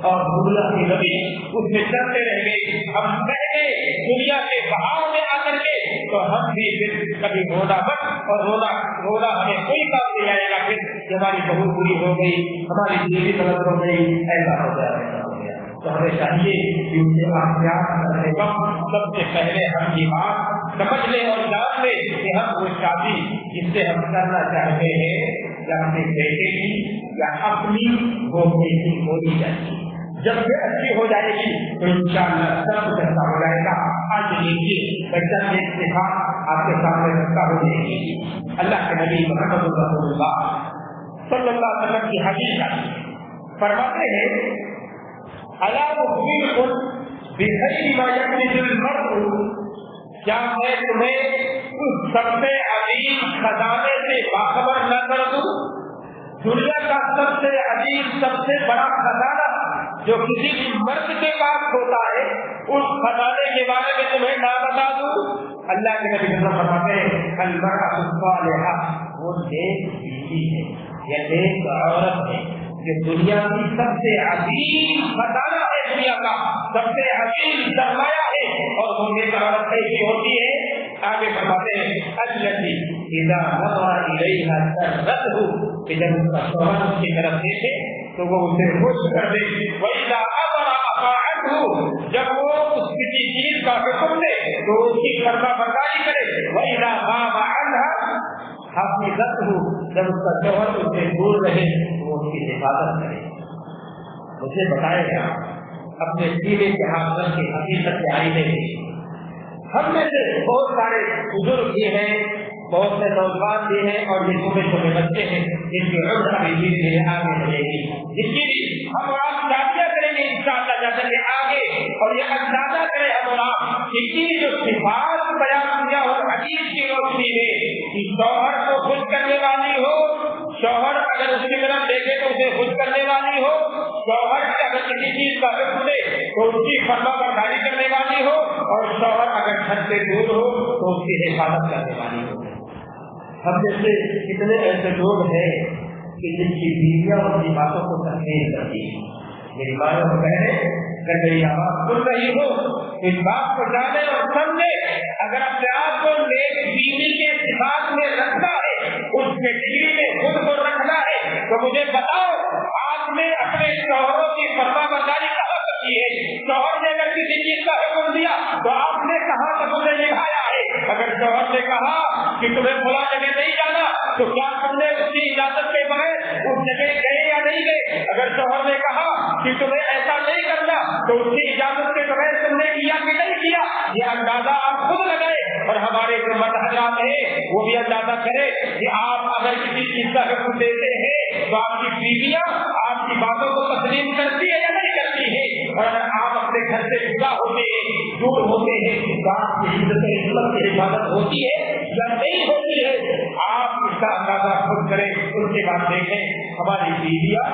S1: اور دنیا کی نبی اس میں چلتے رہ گئے، ہم پہلے دنیا کے بہاؤ میں آ کر کے تو ہم بھی پھر کبھی رونا مت، اور رونا ہمیں کوئی کام نہیں آئے گا پھر کہ ہماری بہو پوری ہو گئی، ہماری بیوی غلط ہو گئی، ایسا ہو گیا۔ تو ہمیں چاہیے کہ ان سے اختیار کرنے وقت سب سے پہلے ہم یہ بات سمجھ لیں اور جان لیں کہ ہم وہ شادی جس سے ہم کرنا چاہتے ہیں یا اپنے بیٹے کی یا اپنی وہ بیٹی ہونی چاہیے، جب یہ اچھی ہو جائے گی تو انشاءاللہ سب ایسا ہو جائے گا۔ آج دیکھیے بچہ کے اتفاق آپ کے سامنے رکھتا ہو جائے گی، اللہ کے نبی محمد رسول اللہ صلی اللہ علیہ وسلم کی حدیث فرماتے ہیں الا اخبركم بخير ما يكنز المرء، کیا میں تمہیں اس سب سے عظیم خزانے سے باخبر نہ کر دوں؟ دنیا کا سب سے عظیم سب سے بڑا خزانہ جو کسی بھی مرد کے پاس ہوتا ہے اس خزانے کے بارے میں تمہیں نہ بتا دوں؟ اللہ کے نبی فرماتے ہیں المرأة الصالحہ، وہ نیک بیوی ہے یا نیک عورت ہے جو دنیا کی سب سے عظیم خزانہ ہے، دنیا کا سب سے عظیم سرمایہ ہے، اور وہ نیک عورت کیسی ہوتی ہے؟ آگے فرماتے ہیں التی اذا نظر الیہا سرته، کہ جب اس کا شوہر اس کی طرف دیکھے تو وہ اسے خوش کر دے، واذا امر اطاعته، جب وہ اس کسی چیز کا حکم دے تو اس کی فرما برداری کرے، واذا غاب عنها حفظته، جب اس کا شوہر اس سے دور رہے وہ اس کی حفاظت کرے۔ مجھے بتائے گا اپنے سینے کے ہاتھ رکھ کے حقیقت سے آئی نہیں، ہم میں سے بہت سارے بزرگ بھی ہیں، بہت سے نوجوان بھی ہیں اور یہ چھوٹے چھوٹے بچے ہیں جن کی عمر ابھی دھیرے دھیرے آگے بڑھے گی، جس کی بھی ہم اور آپ شادیاں کریں گے انشاءاللہ جیسا کہ آگے، اور یہ اندازہ کریں ہم اور آپ کہ جو صفات بیان کیا ہو حدیث کی روشنی میں کہ شوہر کو خوش کرنے والی ہو، شوہر اگر اس کی طرف دیکھے تو اسے خوش کرنے والی ہو، شوہر اگر کسی چیز کا حکم دے تو اس کی فرما برداری کرنے والی ہو، اور شوہر اگر گھر سے دور ہو تو اس کی حفاظت کرنے والی ہو۔ ہم جیسے کتنے ایسے لوگ ہیں کہ جن کی بیویاں ان کی باتوں کو تسلیم کرتی ہیں۔ میری ماں اور بہنیں اگر میری آواز سن رہی ہو اس بات کو جانے اور سمجھے، اگر اپنے آپ کو نیک بیوی کے صفات میں رکھنا ہے، اس کیٹیگری میں خود کو رکھنا ہے، تو مجھے بتاؤ آپ نے اپنے شوہروں کی فرما برداری کہاں کی ہے؟ شوہر نے اگر کسی چیز کا حکم دیا تو آپ نے کہاں تک اسے نبھایا ہے؟ اگر شوہر نے کہا کہ تمہیں فلاں جگہ نہیں جانا تو کیا تم نے اس کی اجازت کے بغیر اس جگہ گئے یا نہیں گئے؟ اگر شوہر نے کہا کہ تمہیں ایسا نہیں کرنا تو اس کی اجازت کے بغیر تم نے کیا کہ نہیں کیا؟ یہ اندازہ آپ خود لگائے، اور ہمارے جو مرد حضرات ہیں وہ بھی اندازہ کرے کہ آپ اگر کسی چیز کا حکم دیتے ہیں تو آپ کی بیویاں آپ کی باتوں کو تسلیم کرتی ہے یا نہیں کرتی کرنی ہے, اور اگر آپ اپنے گھر سے جدا ہوتے ہیں, دور ہوتے ہیں, تو آپ کی عزت و عصمت کی حفاظت ہوتی ہے یا نہیں ہوتی ہے؟ آپ اس کا اندازہ خود کریں. اس کے بعد دیکھیں ہماری بیویاں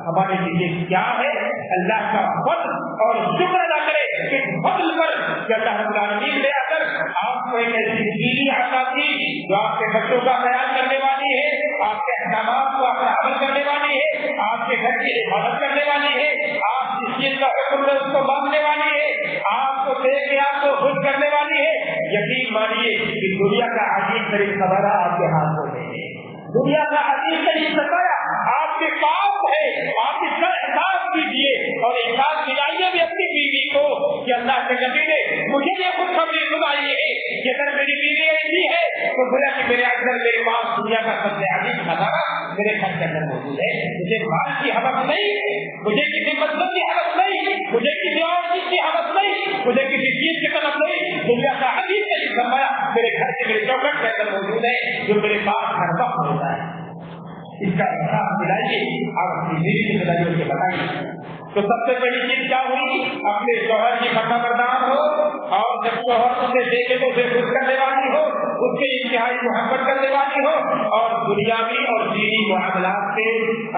S1: ہمارے لیے کیا ہے. اللہ کا فضل اور شکر ادا کرے کہ فضل پر کہ اللہ رب العالمین نے اگر آپ کو ایک ایسی بیوی عطا کی جو آپ کے بچوں کا خیال کرنے والی ہے, آپ کے احکامات کو عمل کرنے والی ہے, آپ کے گھر کی حفاظت کرنے والی ہے, آپ جس چیز کا حکم ہے اس کو ماننے والی ہے, آپ کو دیکھ کے آپ کو خوش کرنے والی ہے, یقین مانیے کہ دنیا کا عجیب ترین خبر آپ کے ہاتھوں میں ہے. دنیا کا عجیب ترین خبر آپ کے پاس ہے. آپ اس کا احساس کیجیے اور احساس دلائیے بھی اپنی بیوی کو کہ اللہ کے نبی نے مجھے یہ خوشخبری سنائی ہے کہ اگر میری بیوی ایسی ہے تو گویا کہ میرے اندر میرے پاس دنیا کا سب سے عجیب خزانہ میرے گھر کے اندر موجود ہے. مجھے مال کی حوث نہیں, مجھے کسی مطلب کی حوث نہیں, مجھے کسی اور چیز کی حوث نہیں, مجھے کسی چیز کی طرف نہیں. دنیا کا عجیب ترین سرمایہ میرے گھر کے میرے چوکٹ کے اندر موجود ہے جو میرے پاس ہر وقت ہوتا ہے. اس کا احساس دلائیے, آپ اپنی بیوی کی ذریعے سے بتائیے. تو سب سے پہلی چیز کیا ہوئی؟ اپنے شوہر کی فرما بردار ہو, اور جب شوہر اسے دیکھے تو اسے خوش کرنے والی ہو, اس کی انتہائی محبت کرنے والی ہو, اور دنیاوی اور دینی معاملات سے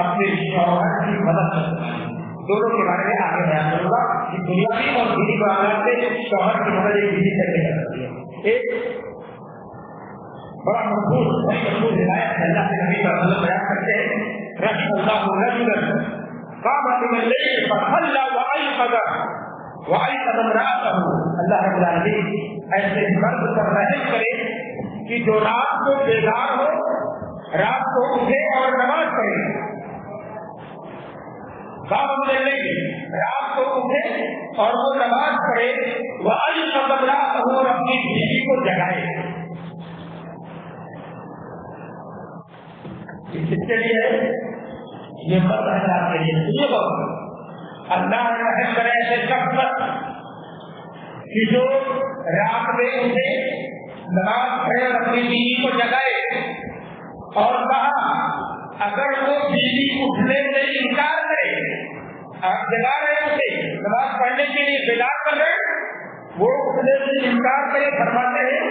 S1: اپنے شوہر کی مدد کرنے والی ہو. دونوں کے بارے میں آگے بیان کروں گا کہ دنیاوی اور دینی معاملات سے شوہر کی مدد ایک بیوی کیسے کر سکتی ہے. ایک بڑا مشہور روایت اللہ کے نبی صلی اللہ علیہ وسلم بیان کرتے ہیں, رحم اللہ رجلا قام من الليل فصلى وأيقظ امرأته. اللہ رب العالمین ایسے مرد پر رحم کرے کہ جو رات کو بیدار ہو, رات کو اٹھے اور نماز پڑھے. قام من الليل, رات کو اٹھے اور وہ نماز پڑھے, وأيقظ امرأته, اور اپنی بیوی کو جگائے. کس کے لیے ہے یہ؟ مرد اللہ کے لیے. یہ بات اللہ رحم کرے ایسے شخص پر کہ جو رات میں اٹھے, نماز پڑھے اور اپنی بیوی کو جگائے, اور کہا اگر وہ بیوی اٹھنے سے انکار کرے, آپ جگا رہے اسے نماز پڑھنے کے لیے بیدار کر رہے, وہ اٹھنے سے انکار کرے, فرماتے ہیں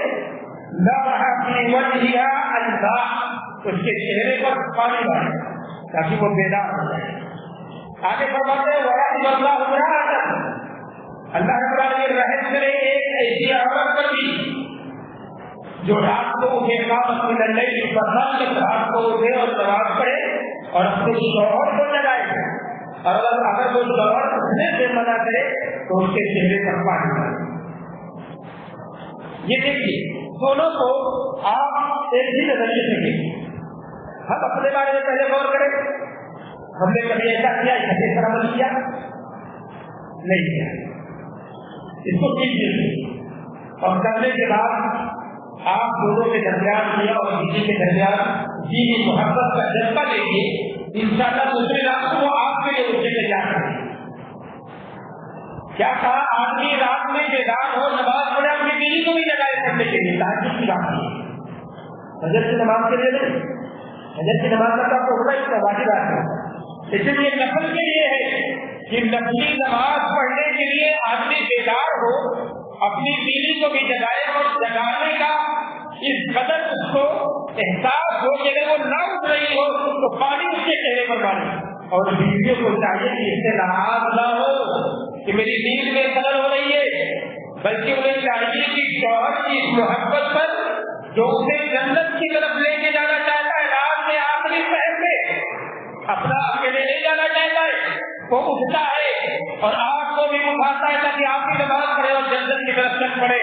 S1: نہ اپنی وجہ اللہ, اس کے چہرے پر پانی ڈالے تاکہ وہ بیدار ہو جائے. آگے فرماتے ہیں ورحم اللہ امرأۃ, اللہ رب العالمین رحم کرے ایک ایسی عورت پر بھی جو رات کو اٹھے, قامت من الليل فصلى, رات کو اٹھے اور نماز پڑھے اور اپنے شوہر کو جگائے, اور اگر وہ شوہر اٹھنے سے منع کرے تو اس کے چہرے پر پانی ڈالے. یہ دیکھیے دونوں کو آپ ایک ہی نظریے سے دیکھیے. ہم اپنے بارے میں پہلے غور کریں, ہم نے کبھی ایسا کیا, ایسے عمل کیا نہیں کیا, اس کو کیجیے. اور کرنے کے بعد آپ دونوں کے درمیان کیا اور کسی کے درمیان دینی محبت کا جذبہ دیکھیے, انشاءاللہ دوسری رات کو وہ آپ کے لیے اٹھنے کے تیار کریں. کیا کہا, آدمی رات میں بیدار ہو, نماز پڑھے, اپنی بیوی کو بھی جگائے پڑھنے کے لیے. تہجد کی بات نہیں, فجر کی نماز کے لیے نہیں, فجر کی نماز کا تو ہوگا اس کا واجب ہے, اس لیے نفل کے لیے ہے کہ نفلی نماز پڑھنے کے لیے آدمی بیدار ہو, اپنی بیوی کو بھی جگائے, اور جگانے کا اس قدر اس کو احساس ہو کہ اگر وہ نہ اٹھ رہی ہو تو پانی اس کے چہرے پر ڈالے. اور بیویوں کو چاہیے کہ اس سے ناراض نہ ہو کہ میری نیند میں خلل ہو رہی ہے, بلکہ انہیں چاہیے کہ شوہر کی اس محبت پر جو اسے جنت کی طرف لے کے جانا چاہتا ہے, رات میں آخری پہر میں اپنا اکیلے لے جانا چاہتا ہے, وہ اٹھتا ہے اور آپ کو بھی اٹھاتا ہے تاکہ آپ کی نماز پڑھے اور جنت کی طرف چل پڑے,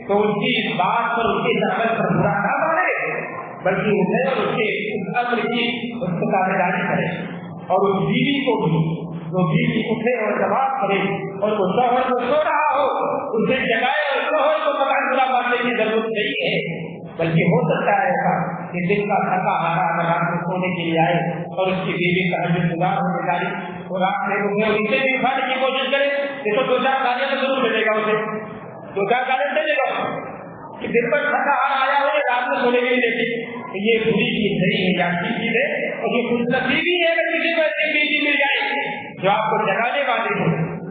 S1: تو ان کی اس بات پر, ان کی دعوت پر برا نہ مانے, بلکہ انہیں اور اس کے امر کی اس کو تابع داری کرے. اور اس بیوی کو بھی جو بیوی اٹھے اور نماز پڑھے اور وہ شوہر کو سو رہا ہو اسے جگائے, اور شوہر کو پتا برا ماننے کی ضرورت نہیں ہے, بلکہ ہو سکتا ہے ایسا کہ دن کا تھکا ہارا اگر رات کو سونے کے لیے آئے اور اس کی بیوی کا حجت گزار ہونے والی وہ رات میں اٹھے اور اسے بھی اٹھانے کی کوشش کرے, یہ تو 2-4 گالیاں تو ضرور ملے گا, اسے 2-4 گالیاں دے گا کہ دن پر تھکا ہارا آیا ہو رات میں سونے کے لیے دیکھے. یہ بری چیز نہیں ہے, یا اچھی چیز ہے, اور یہ خوش نصیبی ہے کہ کسی کو ایسی بیوی مل جائے جو آپ کو جگانے والی ہو,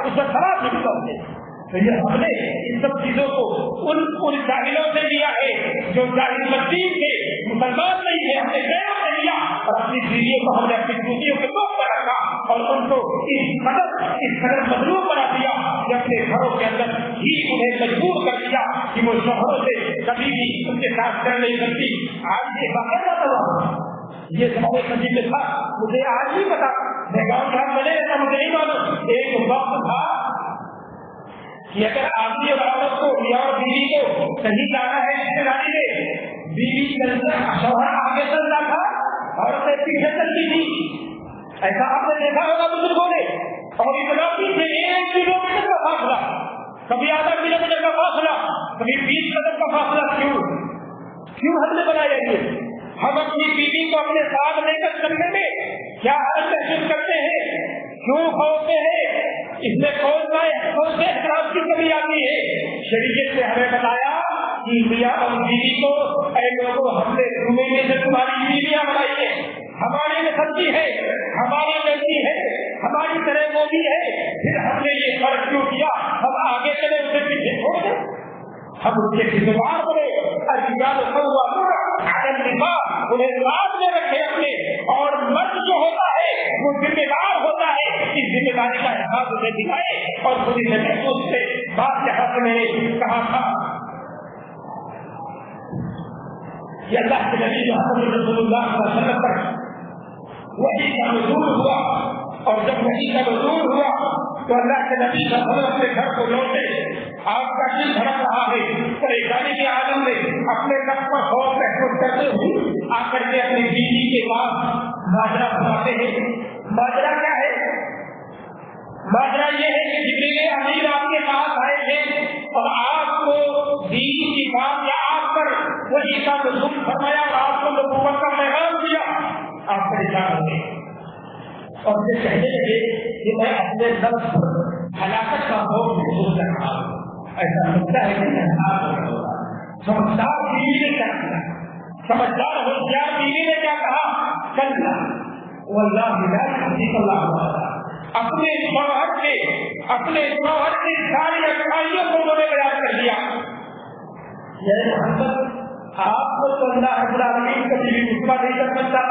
S2: اس کا ثواب ملتا ہے. تو یہ ہم نے ان سب چیزوں کو ان جاہلوں سے لیا ہے جو جاہل مدین تھے, مسلمان نہیں ہے, ہم نے غیروں سے لیا اور اپنی بیویوں کو ہم نے اپنی بیویوں کے دوست پر رکھا اور ان کو اس قدر مظلوم بنا دیا کہ اپنے گھروں کے اندر ہی انہیں مجبور کر دیا کہ وہ شوہروں سے کبھی بھی ان کے ساتھ کر نہیں سکتی. آج یہ باقاعدہ ہوا, یہ ہمارے نبی میں تھا, مجھے آج نہیں پتا, میں گاؤں گھر بنے ایسا مجھے نہیں معلوم. ایک وقت تھا کہ اگر آدمی اور عورت کو یا بیوی کو کہیں جانا ہے رشتے داری میں, بیوی شوہر آگے چلتا تھا, عورتیں پیچھے چلتی تھی. ایسا آپ نے دیکھا ہوگا بزرگوں نے. اور اتنا پیچھے 1 کلومیٹر کا فاصلہ, کبھی آدھا کلومیٹر کا فاصلہ, کبھی 20 قدم کا فاصلہ. کیوں ہم نے بنایا یہ؟ ہم اپنی بیوی کو اپنے ساتھ لے کر چلنے میں کیا حل محسوس کرتے ہیں, کیوں کھوتے ہیں, اس میں کون سے احترام کی کمی آتی ہے؟ شریعت نے ہمیں بتایا کہ میاں اور بیوی کو اے لوگوں ہم نے تمہیں میں سے تمہاری بیویاں بنائی ہے, ہماری نسل کی ہے, ہماری لڑکی ہے, ہماری طرح وہ بھی ہے. پھر ہم نے یہ فرق کیوں کیا؟ ہم آگے چلے اسے پیچھے چھوڑ دیں, ہم اس کے خدمات بنے, انہیں رات میں رکھے اپنے. اور مرد جو ہوتا ہے وہ ذمہ دار ہوتا ہے, اس ذمہ داری کا احساس اسے دکھائے. اور خود سے محسوس سے بات کے حق میں کہا تھا کہ اللہ کے نبی محمد رسول اللہ صلی اللہ علیہ وسلم پر وحی کا نزول ہوا, اور جب وحی کا نزول ہوا تو اللہ کے نبی صلی اللہ علیہ وسلم اپنے گھر کو لوٹے. آپ کا دل دھڑک رہا ہے, پریشانی کے عالم میں اپنے نفس پر خوف محسوس کرتے ہوئے آ کر کے اپنی بیوی کے پاس ماجرا بتاتے ہیں. ماجرا کیا ہے؟ ماجرا یہ ہے کہ جبریل امین آپ کے پاس آئے تھے اور آپ کو دین کی بات یا آپ پر وحی کا نزول فرمایا اور آپ کو نبوت کا پیغام دیا. آپ پریشان ہو گئے اور یہ کہنے لگے کہ میں اپنے نفس پر ہلاکت کا خوف محسوس کر رہا ہوں. ایسا لگتا ہے کہ سمجھدار بیوی نے کیا کیا, سمجھدار ہوشیار بیوی نے کیا کہا؟ کل اپنے شوہر کی ساری اچھائیوں کو انہوں نے بیان کر دیا. یہ محمد آپ کو تو اللہ رب العالمین کبھی بھی غصہ نہیں کر سکتا.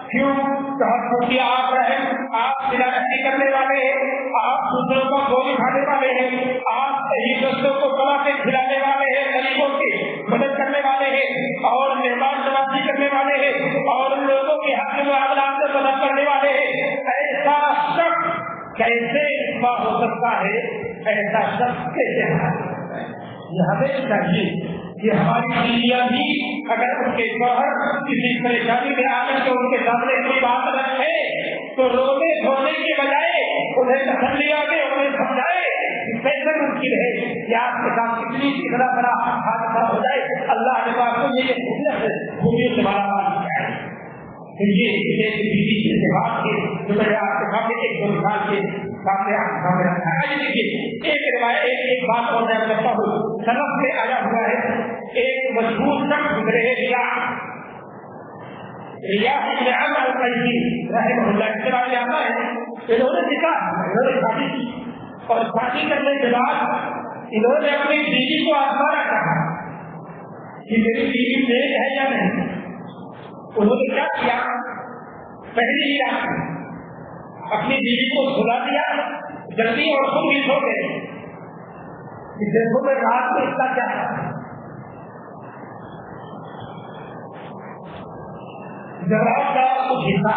S2: کیوں؟ کیونکہ آپ رہے, آپ تلاوت کرنے والے ہیں, آپ دوسروں کا گولی کھانے والے ہیں, آپ صحیح دوستوں کو بنا کے کھلانے والے ہیں, غریبوں کی مدد کرنے والے ہیں, اور مہمان نوازی کرنے والے ہیں, اور لوگوں کے حق میں معاملات میں مدد کرنے والے ہیں. ایسا شخص کیسے اجماع ہو سکتا ہے؟ ایسا شخص کیسے ہے؟ یہ ہمیں چاہیے کہ ہماری بیویاں بھی اگر ان کے شوہر کسی پریشانی میں آ کر کے ان کے سامنے کوئی بات رکھے تو رونے دھونے کے بجائے انہیں تسلیاں دے, انہیں سمجھائے کیسے ممکن ہے کہ آپ کے ساتھ کتنا بڑا حادثہ ہو جائے. اللہ نے آپ کو یہ خوبیوں سے مالا مال کیا ہے. یہ بیوی کے بات کے جو میں آپ کے سامنے ایک 2 مثال کے سامنے رکھا ہے. دیکھیے ایک روایت ایک بات اور میں کرتا ہوں. سلف میں آیا ہوا ہے, ایک مشہور شخص گزرے ہیں ریاح ابن عمرو القیسی رحمہ اللہ کے بارے میں آتا ہے. انہوں نے لکھا, انہوں نے شادی کی اور شادی کرنے کے بعد انہوں نے اپنی بیوی کو آزمانا چاہا کہ میری بیوی نیک ہے یا نہیں. انہوں نے کیا کیا؟ پہلی ہی رات اپنی بیوی کو سلا دیا جلدی اور خود بھی سو گئے. دیکھو میں رات میں اتنا کیا تھا, جب رات کا کچھ حصہ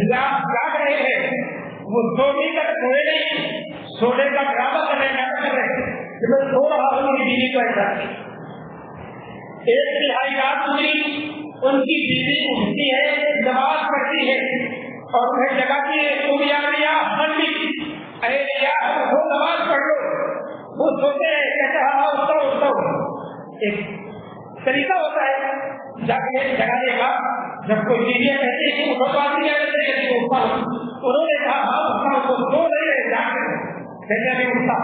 S2: جاگ رہے ہیں, وہ سونے کا سوئے نہیں, سونے کا ڈرامہ کرنے کر رہے کہ میں سو رہا ہوں. میری بیوی کو ایسا 1/3 رات گزری, ان کی بیوی اٹھتی ہے, نماز پڑھتی ہے اور انہیں جگاتی ہے, تم یا اے وہ نماز پڑھ لو. وہ سوتے ہیں کہتے ہیں اٹھو. ایک طریقہ ہوتا ہے جگانے کا. جب کوئی بیویاں کہتی ہے کہ اٹھو آتی ہے اٹھتا ہوں, انہوں نے کہا اٹھتا ہوں, تو سو نہیں رہے جا کے نہیں اٹھتا.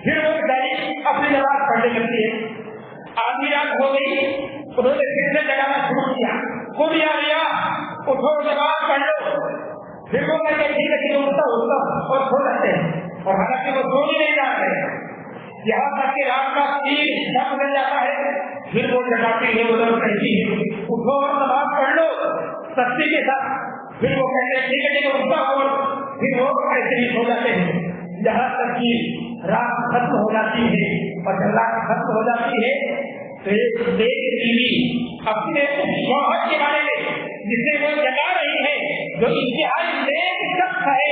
S2: پھر وہ ڈائری اپنی نماز پڑھنے لگتی ہے. آدھی رات ہو گئی, انہوں نے پھر سے جگانا شروع کیا, خود یا اٹھو نماز پڑھ لو. پھر وہ کہتے ٹھیک ہے ٹھیک ہے اٹھتا اور سو جاتے ہیں، اور حالانکہ وہ سو ہی نہیں جاتے ہیں، یہاں تک کہ رات کا 3 حصہ بدل جاتا ہے، پھر وہ جگاتی ہے ادھر کہتی ہے اٹھو اور نماز پڑھ لو سستی کے ساتھ، پھر وہ کہتے ہیں ٹھیک ہے اٹھتا ہو، پھر وہ ایسے ہی سو جاتے ہیں یہاں تک کہ رات ختم ہو جاتی ہے، اور جب رات ختم ہو جاتی ہے تو ایک بیوی اپنے شوہر کے بارے میں جسے وہ جگا رہی ہے، جو انتہائی نیک شخص ہے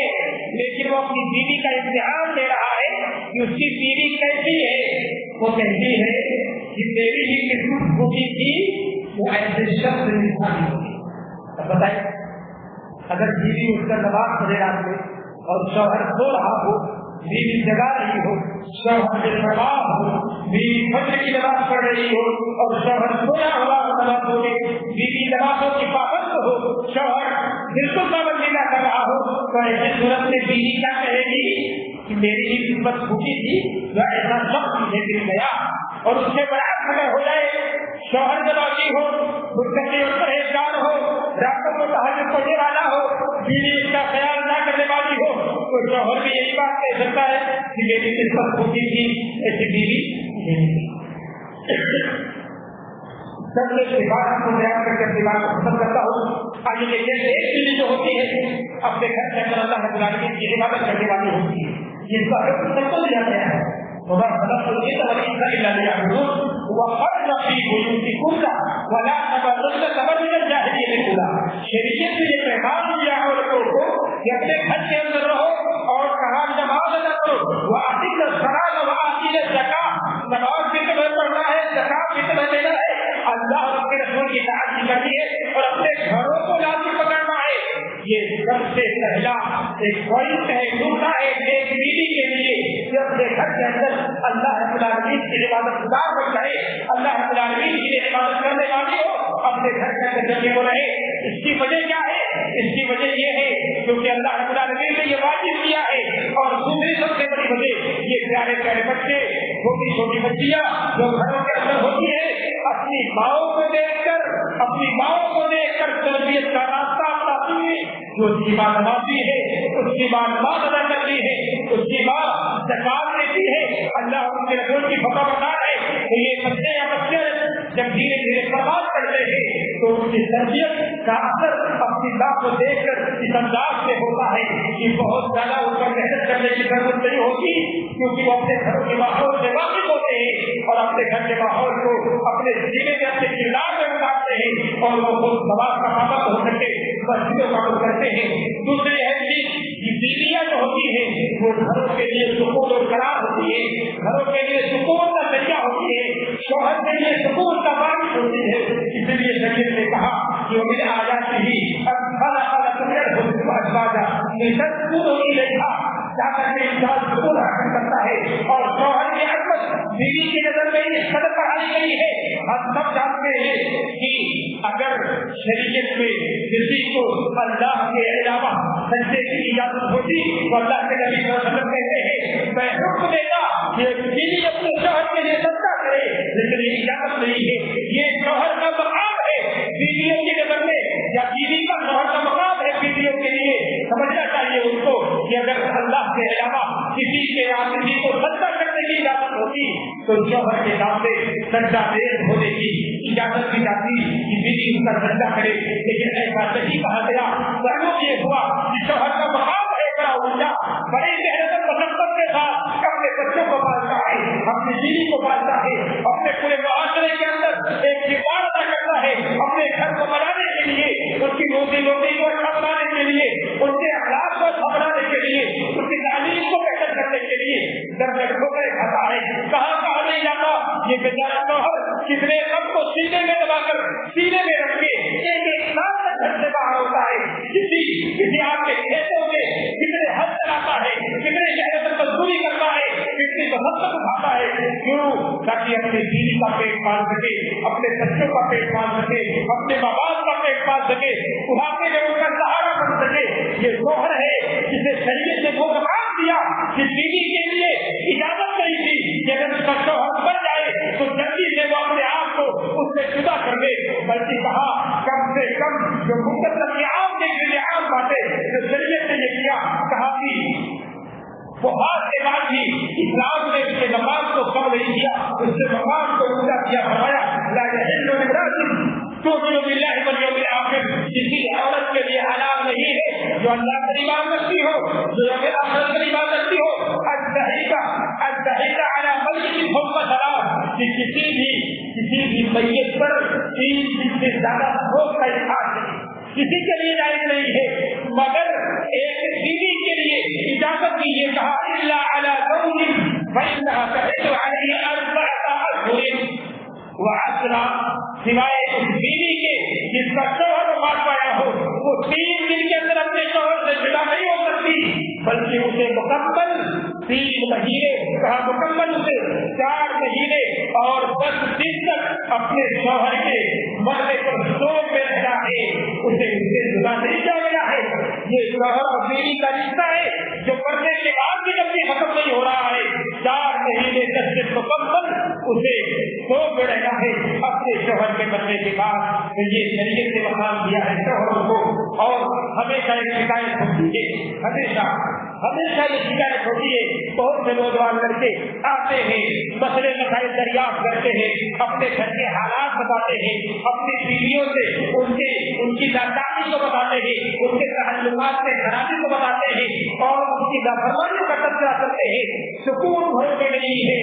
S2: لیکن وہ اپنی بیوی کا امتحان دے رہا ہے کہ اس کی بیوی کیسی ہے، وہ کہتی ہے کہ میری بھی قسمت ہوتی تھی وہ ایسے شخص انسانی ہوتی۔ اب بتائیں اگر بیوی اس کا نماز پڑھے رات میں اور شوہر سو رہا ہو، بیوی جگا رہی ہو، شوہر بے پرواہ ہو، بیوی فجر کی نماز پڑھ رہی ہو اور شوہر سویا ہوا نماز ہو، بیوی نمازوں کی پابند ہو، شوہر بالکل پابندی نہ کر رہا ہو، تو ایسی صورت میں بیوی کیا کہے گی کہ میری بھی قسمت پھوٹی تھی جو ایسا شخص مجھے مل گیا۔ اور اس کے برعکس اگر ہو جائے شوہر نمازی ہو، متقی اور پرہیزگار ہو، راتوں کو تہجد پڑھنے والا ہو، بیوی اس کا خیال نہ کرنے والی ہو، تو شوہر بھی یہی بات کہہ سکتا ہے کہ میری قسمت ہوتی تھی ایسی بیوی نہیں۔ سب سے عبادت کو بیان کر کے عبادت کو ختم کرتا ہوں۔ آگے دیکھیں ایک بیوی جو ہوتی ہے اپنے گھر کے اندر اللہ رب العالمین کی عبادت کرنے والی ہوتی ہے، جس کا حکم سب کو دیا گیا ہے وما خلقت الجن والانس الا ليعبدون وقرن في بيوتكن ولا تبرجن تبرج الجاهليه الاولى۔ شریعت نے یہ پیغام دیا عورتوں کو کہ اپنے گھر کے اندر رہو اور کہا نماز ادا کرو، واقعی الصلاۃ واقعی الزکات، نماز بھی تمہیں پڑھنا ہے، زکات بھی تمہیں دینا ہے، اللہ اور اس کے رسول کی اطاعت بھی کرنی ہے اور اپنے گھروں کو لازم پکڑنا ہے۔ یہ سب سے پہلا ایک پوائنٹ ہے، دوسرا ہے ایک بیوی کے لیے کہ اپنے گھر کے اندر اللہ رب العالمین کی عبادت گزار بن جائے، اللہ رب العالمین کی عبادت کرنے والی ہو، اپنے گھر کے اندر جمع ہو رہے۔ اس کی وجہ کیا ہے؟ اس کی وجہ یہ ہے کیونکہ اللہ رب العالمین نے یہ واجب کیا ہے، اور دوسری سب سے بڑی وجہ یہ پیارے پیارے بچے، چھوٹی چھوٹی بچیاں جو گھروں کے اندر ہوتی ہے، اپنی ماؤں کو دیکھ کر تربیت کا راستہ اپناتی ہے۔ جو اس کی ماں نمازی ہے، اس کی ماں نماز ادا کرتی ہے، اس کی ماں زکات دیتی ہے، اللہ ان کے رسول کی فتح بتا ہے، تو یہ بچے یا بچے جب دھیرے دھیرے پرواز کرتے ہیں تو ان کی تربیت کا اثر اپنی ماں کو دیکھ کر اس انداز سے ہوتا ہے کہ بہت زیادہ ان پر محنت کرنے کی ضرورت نہیں ہوتی، کیونکہ وہ اپنے گھروں کے ماحول سے واقف ہوتے ہیں اور اپنے گھر کے ماحول کو اپنے جینے میں اپنے کردار میں اتارتے ہیں، اور وہ خود نماز کا پابند ہو سکے، مسجدوں کا عمل کرتے ہیں۔ دوسری اہم چیز بیویاں جو ہوتی ہیں وہ گھروں کے لیے سکون اور قرار ہوتی ہے، گھروں کے لیے سکون کا ذریعہ ہوتی ہے، شوہر کے لیے سکون کا باعث ہوتی ہے۔ اسی لیے شریعت نے کہا کہ وہ میرے آیات ہی انسان سکون حاصل کرتا ہے، اور شوہر کی عظمت بیوی کی نظر میں اس قدر بڑھائی گئی ہے۔ ہم سب جانتے ہیں کہ اگر شریعت میں کسی کو اللہ کے علاوہ سجدے کی اجازت ہوتی تو اللہ کے نبی صلی اللہ علیہ وسلم کہتے ہیں میں حکم دے گا کہ بیوی اپنے شوہر کے لیے سجدہ کرے، لیکن یہ اجازت نہیں ہے، یہ شوہر کا مقام ہے بیویوں کی نظر میں، یا بیوی کا شوہر کا مقام ہے بیویوں کے لیے۔ سمجھنا چاہیے ان کو کہ اگر اللہ کے علاوہ کسی کے آدمی کو سجدہ کرنے کی اجازت ہوتی تو شوہر کے سامنے سجدہ دیر ہونے کی اجازت دی جاتی کہ بیوی اس کا سجدہ کرے، لیکن ایسا نہیں کہا گیا۔ ضرور یہ ہوا کہ شوہر کا مقام ہے بڑا اونچا، بڑی محنت مشقت کے ساتھ اپنے بچوں کو پالتا ہے، اپنی بیوی کو پالتا ہے، اپنے پورے معاشرے کے اندر ایک کردار ادا کرتا ہے، اپنے گھر کو بنانے کے لیے، اس کی روزی روٹی کو اچھا بنانے کے لیے، اس کے اخلاق کو اچھا بنانے کے لیے، اس کی تعلیم کو بہتر کرنے کے لیے درجہ ٹھوکریں کھاتا ہے، کہاں کہاں نہیں جاتا۔ یہ بیچارہ شوہر کتنے سب کو سینے میں دبا کر سینے میں رکھ کے ایک سال تک گھر سے باہر ہوتا ہے، کسی آپ کے کھیتوں میں کتنے ہل چلاتا ہے، کتنے شہر تک مزدوری کرتا ہے، کتنی محبت اٹھاتا ہے، کیوں؟ تاکہ اپنی بیوی کا پیٹ پال سکے، اپنے بچوں کا پیٹ پال سکے، اپنے ماں باپ کا پیٹ پال سکے، بڑھاپے میں ان کا سہارا بن سکے۔ یہ شوہر ہے جسے شریعت نے وہ مقام دیا کہ بیوی کے لیے اجازت نہیں تھی کہ اگر اس کا شوہر بن جائے تو جلدی سے وہ اپنے آپ کو اس سے جدا کر دے، بلکہ کہا کم سے کم جو مقدس کی عام کے لیے عام باتیں جو شریعت وفات کے بعد بھی اسلام نے اس کے مقام کو کم نہیں کیا، اس کے مقام کو اونچا کیا، فرمایا لا یحل لامرأة تؤمن باللہ والیوم الآخر، کسی عورت کے لیے حلال نہیں ہے جو اللہ پر ایمان رکھتی ہو، جو یوم آخرت پر ایمان رکھتی ہو، الدہیقہ علی میت فوق ثلاث، کہ کسی بھی میت پر 3 دن سے زیادہ بھوک کا اظہار نہیں، کسی کے لیے جائز نہیں ہے، مگر ایک بیوی کے لیے اجازت دی، یہ کہا الا علی زوج فإنها تحل علیہ 4 اشہر وعشرا، سوائے اس بیوی کے جس کا شوہر وفات پایا ہو، وہ 3 دن کے اندر اپنے شوہر سے جدا نہیں ہو سکتی، بلکہ اسے مکمل 3 مہینے، کہا مکمل اسے 4 مہینے اور 10 دن تک اپنے شوہر کے مرنے پر سوگ میں رہنا ہے، اسے جدا نہیں کیا گیا ہے۔ یہ شوہر اور بیوی کا رشتہ ہے جو مرنے کے بعد بھی جب بھی ختم نہیں ہو رہا ہے، 4 مہینے 10 دن مکمل اسے سوگ میں رہنا ہے اپنے شوہر کے مرنے کے بعد۔ یہ شریعت نے مقام دیا ہے شوہروں کو، اور ہمیشہ ایک شکایت ہوتی ہے، ہمیشہ یہ شکایت ہوتی ہے، بہت سے نوجوان لڑکے آتے ہیں، مسئلے مسائل دریافت کرتے ہیں، اپنے گھر کے حالات بتاتے ہیں، اپنی بیویوں سے ان کی ناکامی کو بتاتے ہیں، ان کے تعلقات میں خرابی کو بتاتے ہیں اور ان کی نافرمانیوں کا تذکرہ کرتے ہیں۔ سکون گھروں میں نہیں ہے،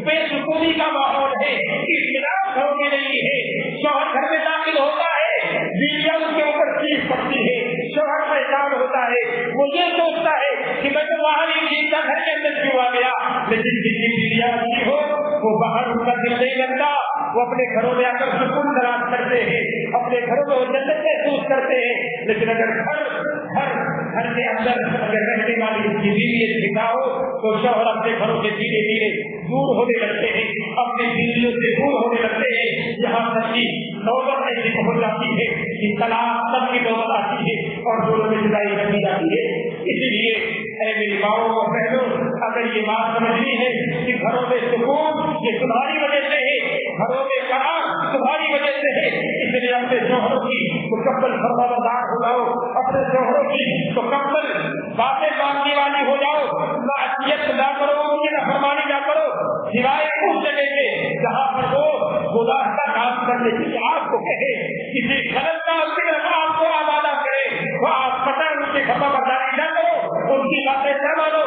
S2: بے سکونی کا ماحول ہے، اختلاف گھروں میں نہیں ہے، شوہر گھر میں داخل ہوتا ہے، بیویاں اس کے اوپر چیز پڑتی ہے، شوہر پریشان ہوتا ہے، وہ یہ سوچتا ہے کہ میں تو باہر ہی ٹھیک تھا، گھر کے اندر کیوں آ گیا، لیکن جن کی بیویاں اچھی ہو وہ باہر ان کا دل نہیں لگتا، وہ اپنے گھروں میں آ کر سکون تلاش کرتے ہیں، اپنے گھروں میں وہ جنت محسوس کرتے ہیں۔ لیکن اگر گھر کے اندر اگر رہنے والی اس کی بیوی سکھا ہو تو شوہر اپنے گھروں سے دھیرے دھیرے دور ہونے لگتے ہیں، اپنی بیویوں سے دور ہونے لگتے ہیں، یہاں تک کہ نوبت ایسی پہنچ جاتی ہے کہ طلاق تک کی نوبت آتی ہے اور دونوں میں جدائی رکھی جاتی ہے۔ اسی لیے اے میری ماؤں اور بہنوں، اگر یہ بات سمجھنی ہے کہ گھروں میں سکون یہ تمہاری وجہ سے ہے، گھروں میں قرار تمہاری وجہ سے ہے، اس لیے اپنے شوہروں کی مکمل فرمانبردار ہو جاؤ، اپنے شوہروں کی مکمل باتیں ماننے والی ہو جاؤ، معصیت نہ کرو، ان کی نافرمانی نہ کرو، سوائے اس جگہ سے جہاں پر وہ گناہ کا کام کرنے کی آپ کو کہے، کسی غلط کام کی طرف آپ کو آمادہ کرے، وہ آپ پتہ ان کی خبر برداری نہ کرو، ان کی باتیں نہ مانو،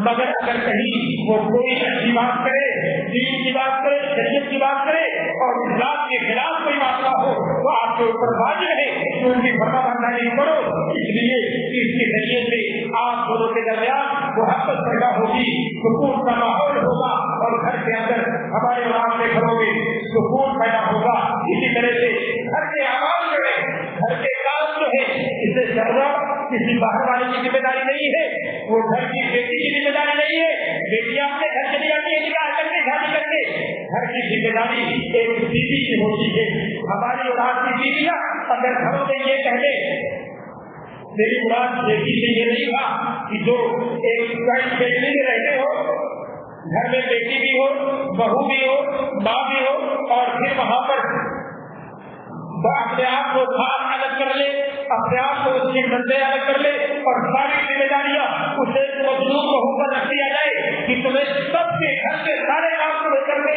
S2: مگر اگر کہیں وہ کوئی اچھی بات کرے، دین کی بات کرے، شریعت کی بات کرے اور اسلام کے خلاف کوئی بات نہ ہو تو آپ کے اوپر واجب ہے کہ ان کی فرما برداری کرو۔ اس لیے اس کے ذریعے سے آپ دونوں کے درمیان محبت پیدا ہوگی، سکون کا ماحول ہوگا اور گھر کے اندر ہمارے اور آپ کے گھروں میں سکون پیدا ہوگا۔ اسی طرح سے گھر کے اعمال جو ہے، گھر کے کام جو ہے، اس سے زیادہ کسی باہر والے کی ذمہ داری نہیں ہے، وہ گھر کی بیٹی کی ذمہ داری نہیں ہے، بیٹیاں اپنے گھر چلی جاتی ہے نکاح کر کے شادی کر کے، گھر کی ذمہ داری ایک بیوی کی ہوتی ہے۔ ہماری اور آپ کی بیویاں اگر گھروں میں یہ کہہ دیں، میری مراد بیٹی سے یہ نہیں تھا کہ جو ایک فیملی میں رہتے ہو، گھر میں بیٹی بھی ہو، بہو بھی ہو، ماں بھی ہو، اور پھر وہاں پر اپنے آپ کو خاص الگ کر لے، اپنے آپ کو اس کی منزل الگ کر لے اور ساری ذمہ داریاں اسے مظلوم کو حکم رکھ دیا جائے کہ تمہیں سب کے گھر کے سارے کام تمہیں کرنے،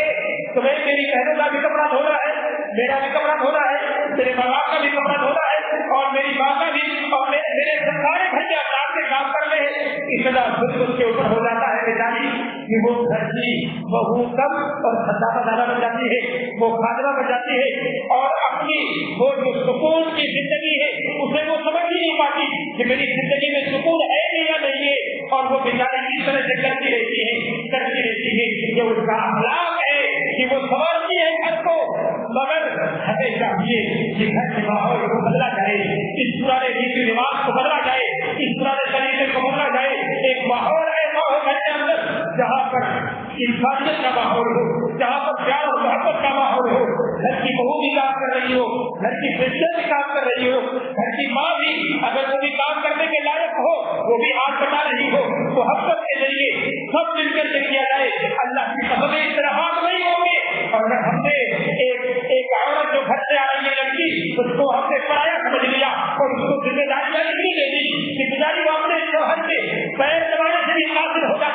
S2: تمہیں میری بہنوں کا بھی کپڑا دھونا ہے، میرا بھی کپڑا دھونا ہے، میرے ماں باپ کا بھی کپڑا دھونا ہے اور میری ماں کا بھی، اور میرے سارے گھر کے افراد کے کام کرنے ہیں۔ اتنا خود اس کے اوپر ہو جاتا ہے بیچاری کہ وہ گھر کی بہو کم اور خدامہ زیادہ بن جاتی ہے، وہ خادمہ بن جاتی ہے اور اپنی وہ جو سکون کی زندگی ہے اسے وہ سمجھ ہی نہیں پاتی کہ میری زندگی میں سکون ہے یا نہیں ہے، اور وہ بیچاری اس طرح سے کرتی رہتی ہے کہ اس کا اخلاق ہے کہ وہ سنبھالتی ہے گھر کو، مگر ہمیں چاہیے کہ گھر کے ماحول کو بدلا جائے، اس پرانے ریتی رواج کو بدلا جائے، اس پرانے طریقے کو بدلا جائے، ایک ماحول ایسا ہو گھر کے اندر جہاں پر انسانیت کا ماحول ہو، جہاں پر پیار اور محبت کا ماحول ہو، گھر کی بہو بھی کام کر رہی ہو، گھر کی بیٹیاں بھی کام کر رہی ہو، گھر کی ماں بھی اگر کوئی کام کرنے کے لائق ہو وہ بھی ہاتھ بٹا رہی ہو، محبت کے ذریعے سب مل کر کے کیا جائے، اللہ کی قسم اختلافات نہیں ہوں گے۔ اور اگر ہم نے ایک عورت جو گھر سے آ رہی ہے لڑکی، اس کو ہم نے پرایا سمجھ لیا اور اس کو ذمہ داریاں اتنی دے دی کہ بیچاری وہ اپنے شوہر کے پیر دبانے سے بھی قاصر ہو جاتی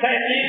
S2: 33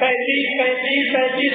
S2: 33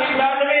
S2: 99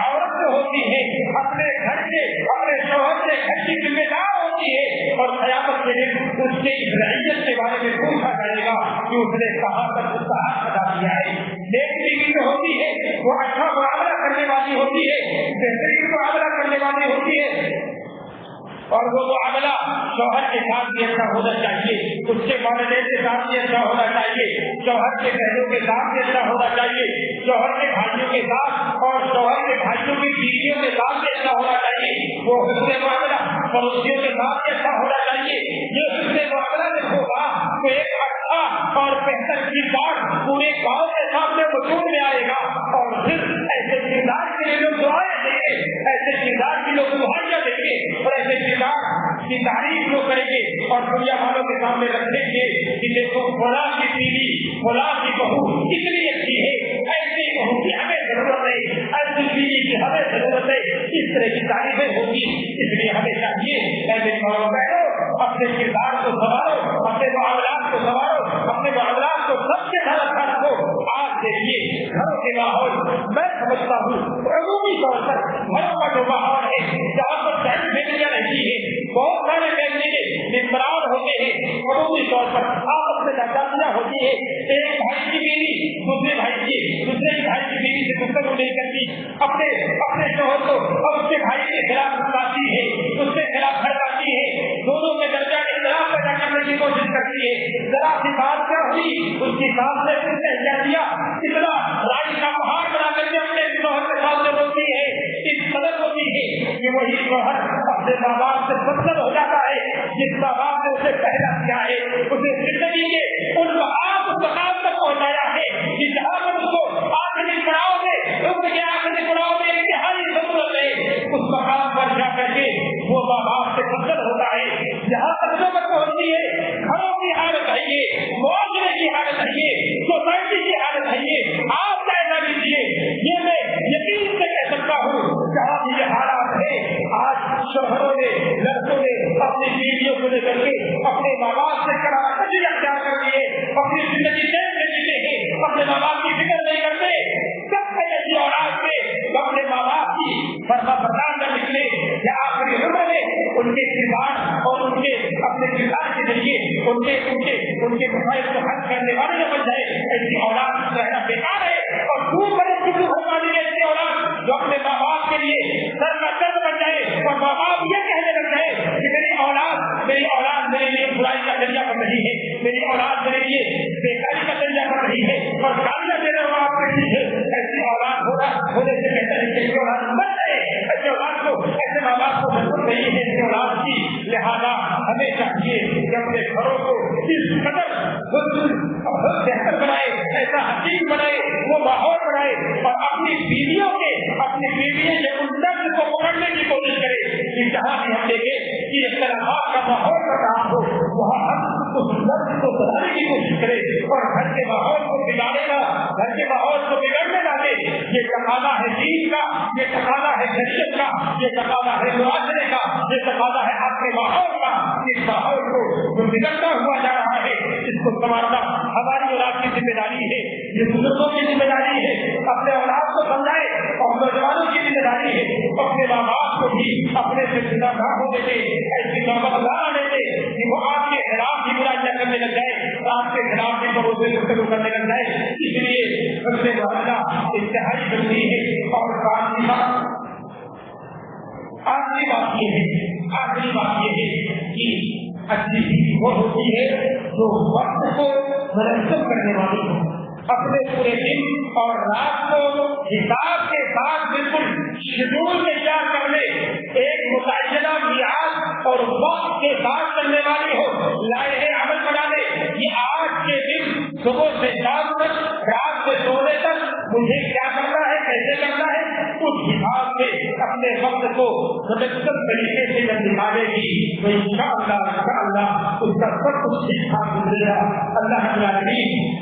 S2: عورت جو ہوتی ہے اپنے گھر کے اپنے شوہر سے گھر کی ذمہ دار ہوتی ہے اور قیامت کے دن اس کے اس رعیت کے بارے میں پوچھا جائے گا کہ اس نے کہاں تک اس کا حق ادا کیا ہے. نیک بیوی جو ہوتی ہے وہ اچھا معاملہ کرنے والی ہوتی ہے, بہترین معاملہ کرنے والی ہوتی ہے, اور وہ معاملہ شوہر کے ساتھ بھی اچھا ہونا چاہیے, اس کے والدین کے ساتھ بھی اچھا ہونا چاہیے, شوہر کے بہنوں کے ساتھ بھی اچھا ہونا چاہیے, شوہر کے بھائیوں کے ساتھ اور شوہر کے بھائیوں کی بیویوں کے ساتھ بھی اچھا ہونا چاہیے. وہ حسن معاملہ پڑوسیوں کے ساتھ بھی اچھا ہونا چاہیے. یہ حسن معاملہ جب ہوگا تو ایک اچھا اور بہتر کردار پورے گاؤں کے سامنے وجود میں آئے گا, اور پھر ایسے کردار کے لیے لوگ دعائیں دیں گے, ایسے کردار کی لوگ دعائیاں دیں گے, اور ایسے کی تعریف لوگ کریں گے اور دنیا والوں کے سامنے رکھیں گے کہ دیکھو فلاں کی بیوی فلاں کی بہو کتنی اچھی ہے, ایسی بہو کی ہمیں ضرورت ہے, ایسی بیوی کی ہمیں ضرورت ہے. اس طرح کی تعریفیں ہوگی. اس لیے ہمیں چاہیے ایسے بہنوں اپنے کردار کو سنبھالو, اپنے معاملات کو سنبھالو, اپنے معاملات کو سب کے ساتھ رکھو. آج دیکھیے گھروں کے ماحول میں سمجھتا ہوں عمومی طور پر گھروں کا جو ماحول ہے جہاں پر جوائنٹ فیملیاں رہتی ہے, بہت سارے فیملی کے ممبران ہوتے ہیں, عمومی طور پر آپس میں ناکامیاں ہوتی ہے. ایک بھائی کی بیوی دوسرے بھائی کی بیوی سے گفتگو نہیں کرتی, اپنے شوہر کو اور اس کے بھائی کے خلاف اٹھاتی ہے, اس کے خلاف بھڑکاتی ہے, دونوں میں درجہ اختلاف پیدا کرنے کی کوشش کرتی ہے. ذرا سی بات کیا ہوئی اس کی ساتھ نے پھر سے کیا دیا, اتنا رائی کا پہاڑ بنا کر کے اپنے شوہر کے سامنے روتی ہے. اس قدر ہوتی ہے کہ وہی شوہر اپنے ماں باپ سے بدتر ہو جاتا ہے جس ماں باپ نے اسے پہلا کیا ہے, اسے زندگی کے ان مقام تک پہنچایا ہے کہ جہاں پر اس کو آخری پڑاؤ میں انتہائی ضرورت ہے, اس مقام پر جا کر کے وہ ماں باپ سے بدتر ہوتا ہے. جہاں تک نوبت پہنچتی ہے گھروں کی حالت ہے, یہ معاشرے کی حالت ہے, یہ سوسائٹی کی حالت ہے. یہ آپ جائزہ لیجیے, یہ میں یقین سے کہہ سکتا ہوں جہاں بھی یہ حالات ہے. آج شوہروں نے لڑکوں نے اپنی بیویوں کو لے کر کے اپنے ماں باپ سے کراچی اختیار کر لیے, اپنی زندگی جیل میں جیتے ہیں, اپنے ماں باپ کی فکر نہیں کرتے. سب سے ایسی اولاد میں اپنے ماں باپ کی فرما بردار نہ نکلے یا آخری عمر میں ان کے کردار اور ان کے اپنے کردار کے ذریعے ان کے مسائل کو حل کرنے والے نہ بن جائے. ایسی اولاد رہنا بیکار ہے. اور خوب بڑے شروع ہو والی ایسی اولاد جو اپنے ماں باپ کے لیے سر کا درد بن جائے اور ماں باپ یہ کہنے لگ جائے کہ میری اولاد میرے لیے برائی کا ذریعہ بن رہی ہے, میری اولاد میرے لیے بیکاری کا ذریعہ بن رہی ہے اور گالیاں دینے والا آپ رہی ہے. ایسی اولاد ہونے سے بہتر ہے کہ اولاد بن جائے. ایسے اولاد کو ایسے ماں باپ کو ضرورت نہیں ہے ایسی اولاد کی. لہٰذا ہمیں چاہیے کہ اپنے گھروں کو اس قدر بہتر بنائے, ایسا حقیق بنائے, وہ ماحول بنائے اور اپنی بیویوں کے ان درد کو پکڑنے کی کوشش کرے کہ جہاں بھی ہم دیکھیں کہ اختلافات کا ماحول بن رہا ہو وہاں ہم اس درد کو بڑھانے کی کوشش کرے اور گھر کے ماحول کو بگاڑنے نہ دے. یہ تقاضا ہے دین کا, یہ تقاضا ہے شریعت کا, یہ تقاضا ہے معاشرے کا, یہ تقاضا ہے آپ کے ماحول کا. اس ماحول کو جو بگڑتا ہوا جا رہا ہے اس کو سنبھالنا ہماری اولاد کی ذمہ داری ہے, یہ بزرگوں کی ذمہ داری ہے. اپنے اولاد کو سمجھائے اور نوجوانوں کی ذمہ داری ہے اپنے ماں باپ کو بھی اپنے سے جدا نہ ہونے دے, ایسی نوبت نہ آنے دے کہ وہ آپ کے خلاف بھی برائیاں کرنے لگ جائے, آپ کے خلاف بھی بھروسے گفتگو کرنے لگ جائے. اس لیے سب سے زیادہ انتہائی ضروری ہے. اور آخری بات یہ ہے کہ اچھی وہ ہوتی ہے جو وقت کو منظم کرنے والی ہو, اپنے پورے دن اور رات کو حساب کے ساتھ بالکل شیڈول تیار کر لے, ایک متعینہ میعاد اور وقت کے ساتھ چلنے والی ہو, لائحہ عمل بنا لے کہ آج کے دن صبح سے شام تک, رات سے سونے تک مجھے کیا کرنا ہے, کیسے کرنا ہے, اس حساب سے اپنے وقت کو منظم طریقے سے جب نکالے گی تو انشاءاللہ اس کا سب کچھ ٹھیک ٹھاک گزرے گا. اللہ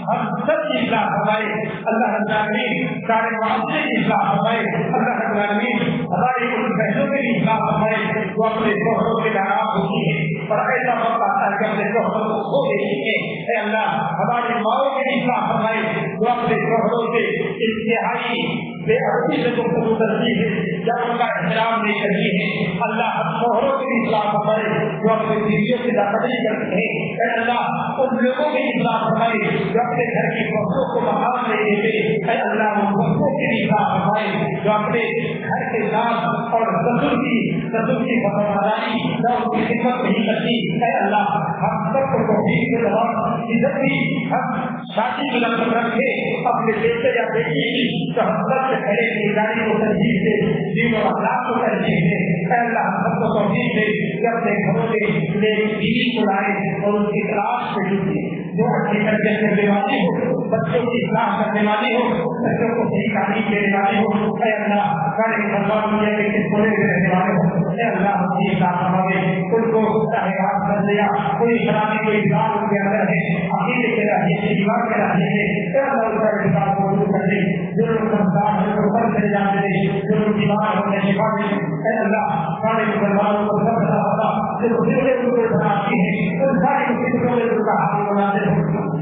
S2: ہم سب کی اصلاح فرمائے اللہ رب العالمین، سارے معاشرے کی اصلاح فرمائے اللہ رب العالمین، ہماری ان بہنوں کی بھی اصلاح فرمائے جو اپنے شوہروں سے ناراض ہوتی ہے اور ایسا وقت آتا ہے کہ اپنے شوہروں کو کھو دیتی ہے، اے اللہ ہماری ماؤں کی بھی اصلاح فرمائے جو اپنے شوہروں سے انتہائی بے ادبی سے گفتگو کرتی ہے یا ان کا احترام نہیں کرتی ہے، اللہ ہم شوہروں کی بھی اصلاح فرمائے جو اپنے بیویوں سے ناقدری کرتے ہیں، اے اللہ ان لوگوں کی اصلاح فرمائے جو اپنے گھر کی بہتوں کو مقام نہیں دیتے، اے اللہ ان بہتوں کی بھی اصلاح فرمائے جو اپنے گھر کے ساتھ اور سسر کی فرمانبرداری نہ ان کی خدمت نہیں کرتی، اے اللہ ہم سب کو توفیق کے دوران عزت بھی ہم شادی کی لذت رکھے اپنے بیٹے یا بیٹی کی تو ہم سب سے پہلے کرداری کو ترجیح دے، دین و اخلاق کو ترجیح دے، اے اللہ ہم سب کو توفیق دے کہ اپنے گھروں کے نیک بیوی کو لائے اور ان کی تلاش سے جڑے، جو اچھی تربیت کرنے والی ہو، بچوں کی اصلاح کرنے والی ہو، بچوں کو صحیح تعلیم دینے والی ہو، اے اللہ سارے مسلمان دنیا کے کس کونے میں رہنے والے ہو، اے اللہ ہم کی اصلاح فرمائے ان کو چاہے آپ کر دیا کوئی خرابی کوئی بات ان کے اندر ہے عقیدے کے رہے ہیں ایمان کے رہے ہیں، اے اللہ ان کا انتظار کو دور کر دے، جو لوگ رمضان ہے وہ بند چلے جاتے ہیں، جو لوگ بیمار ہونے شفا دے، اے اللہ سارے مسلمانوں کو سب بتا ہوتا جو مصیبتیں ان کو بناتی ہیں ان ساری مصیبتوں میں ان کا حال بناتے ہیں،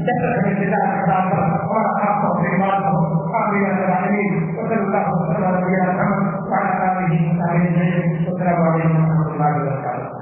S2: جب تک ہمیں انتظار خراب کر اور آپ کو اپنے بات ہو آمین یا رب العالمین وصلی اللہ وسلم علی نبینا محمد وعلی آلہ وصحبہ اجمعین، السلام علیکم ورحمۃ اللہ وبرکاتہ۔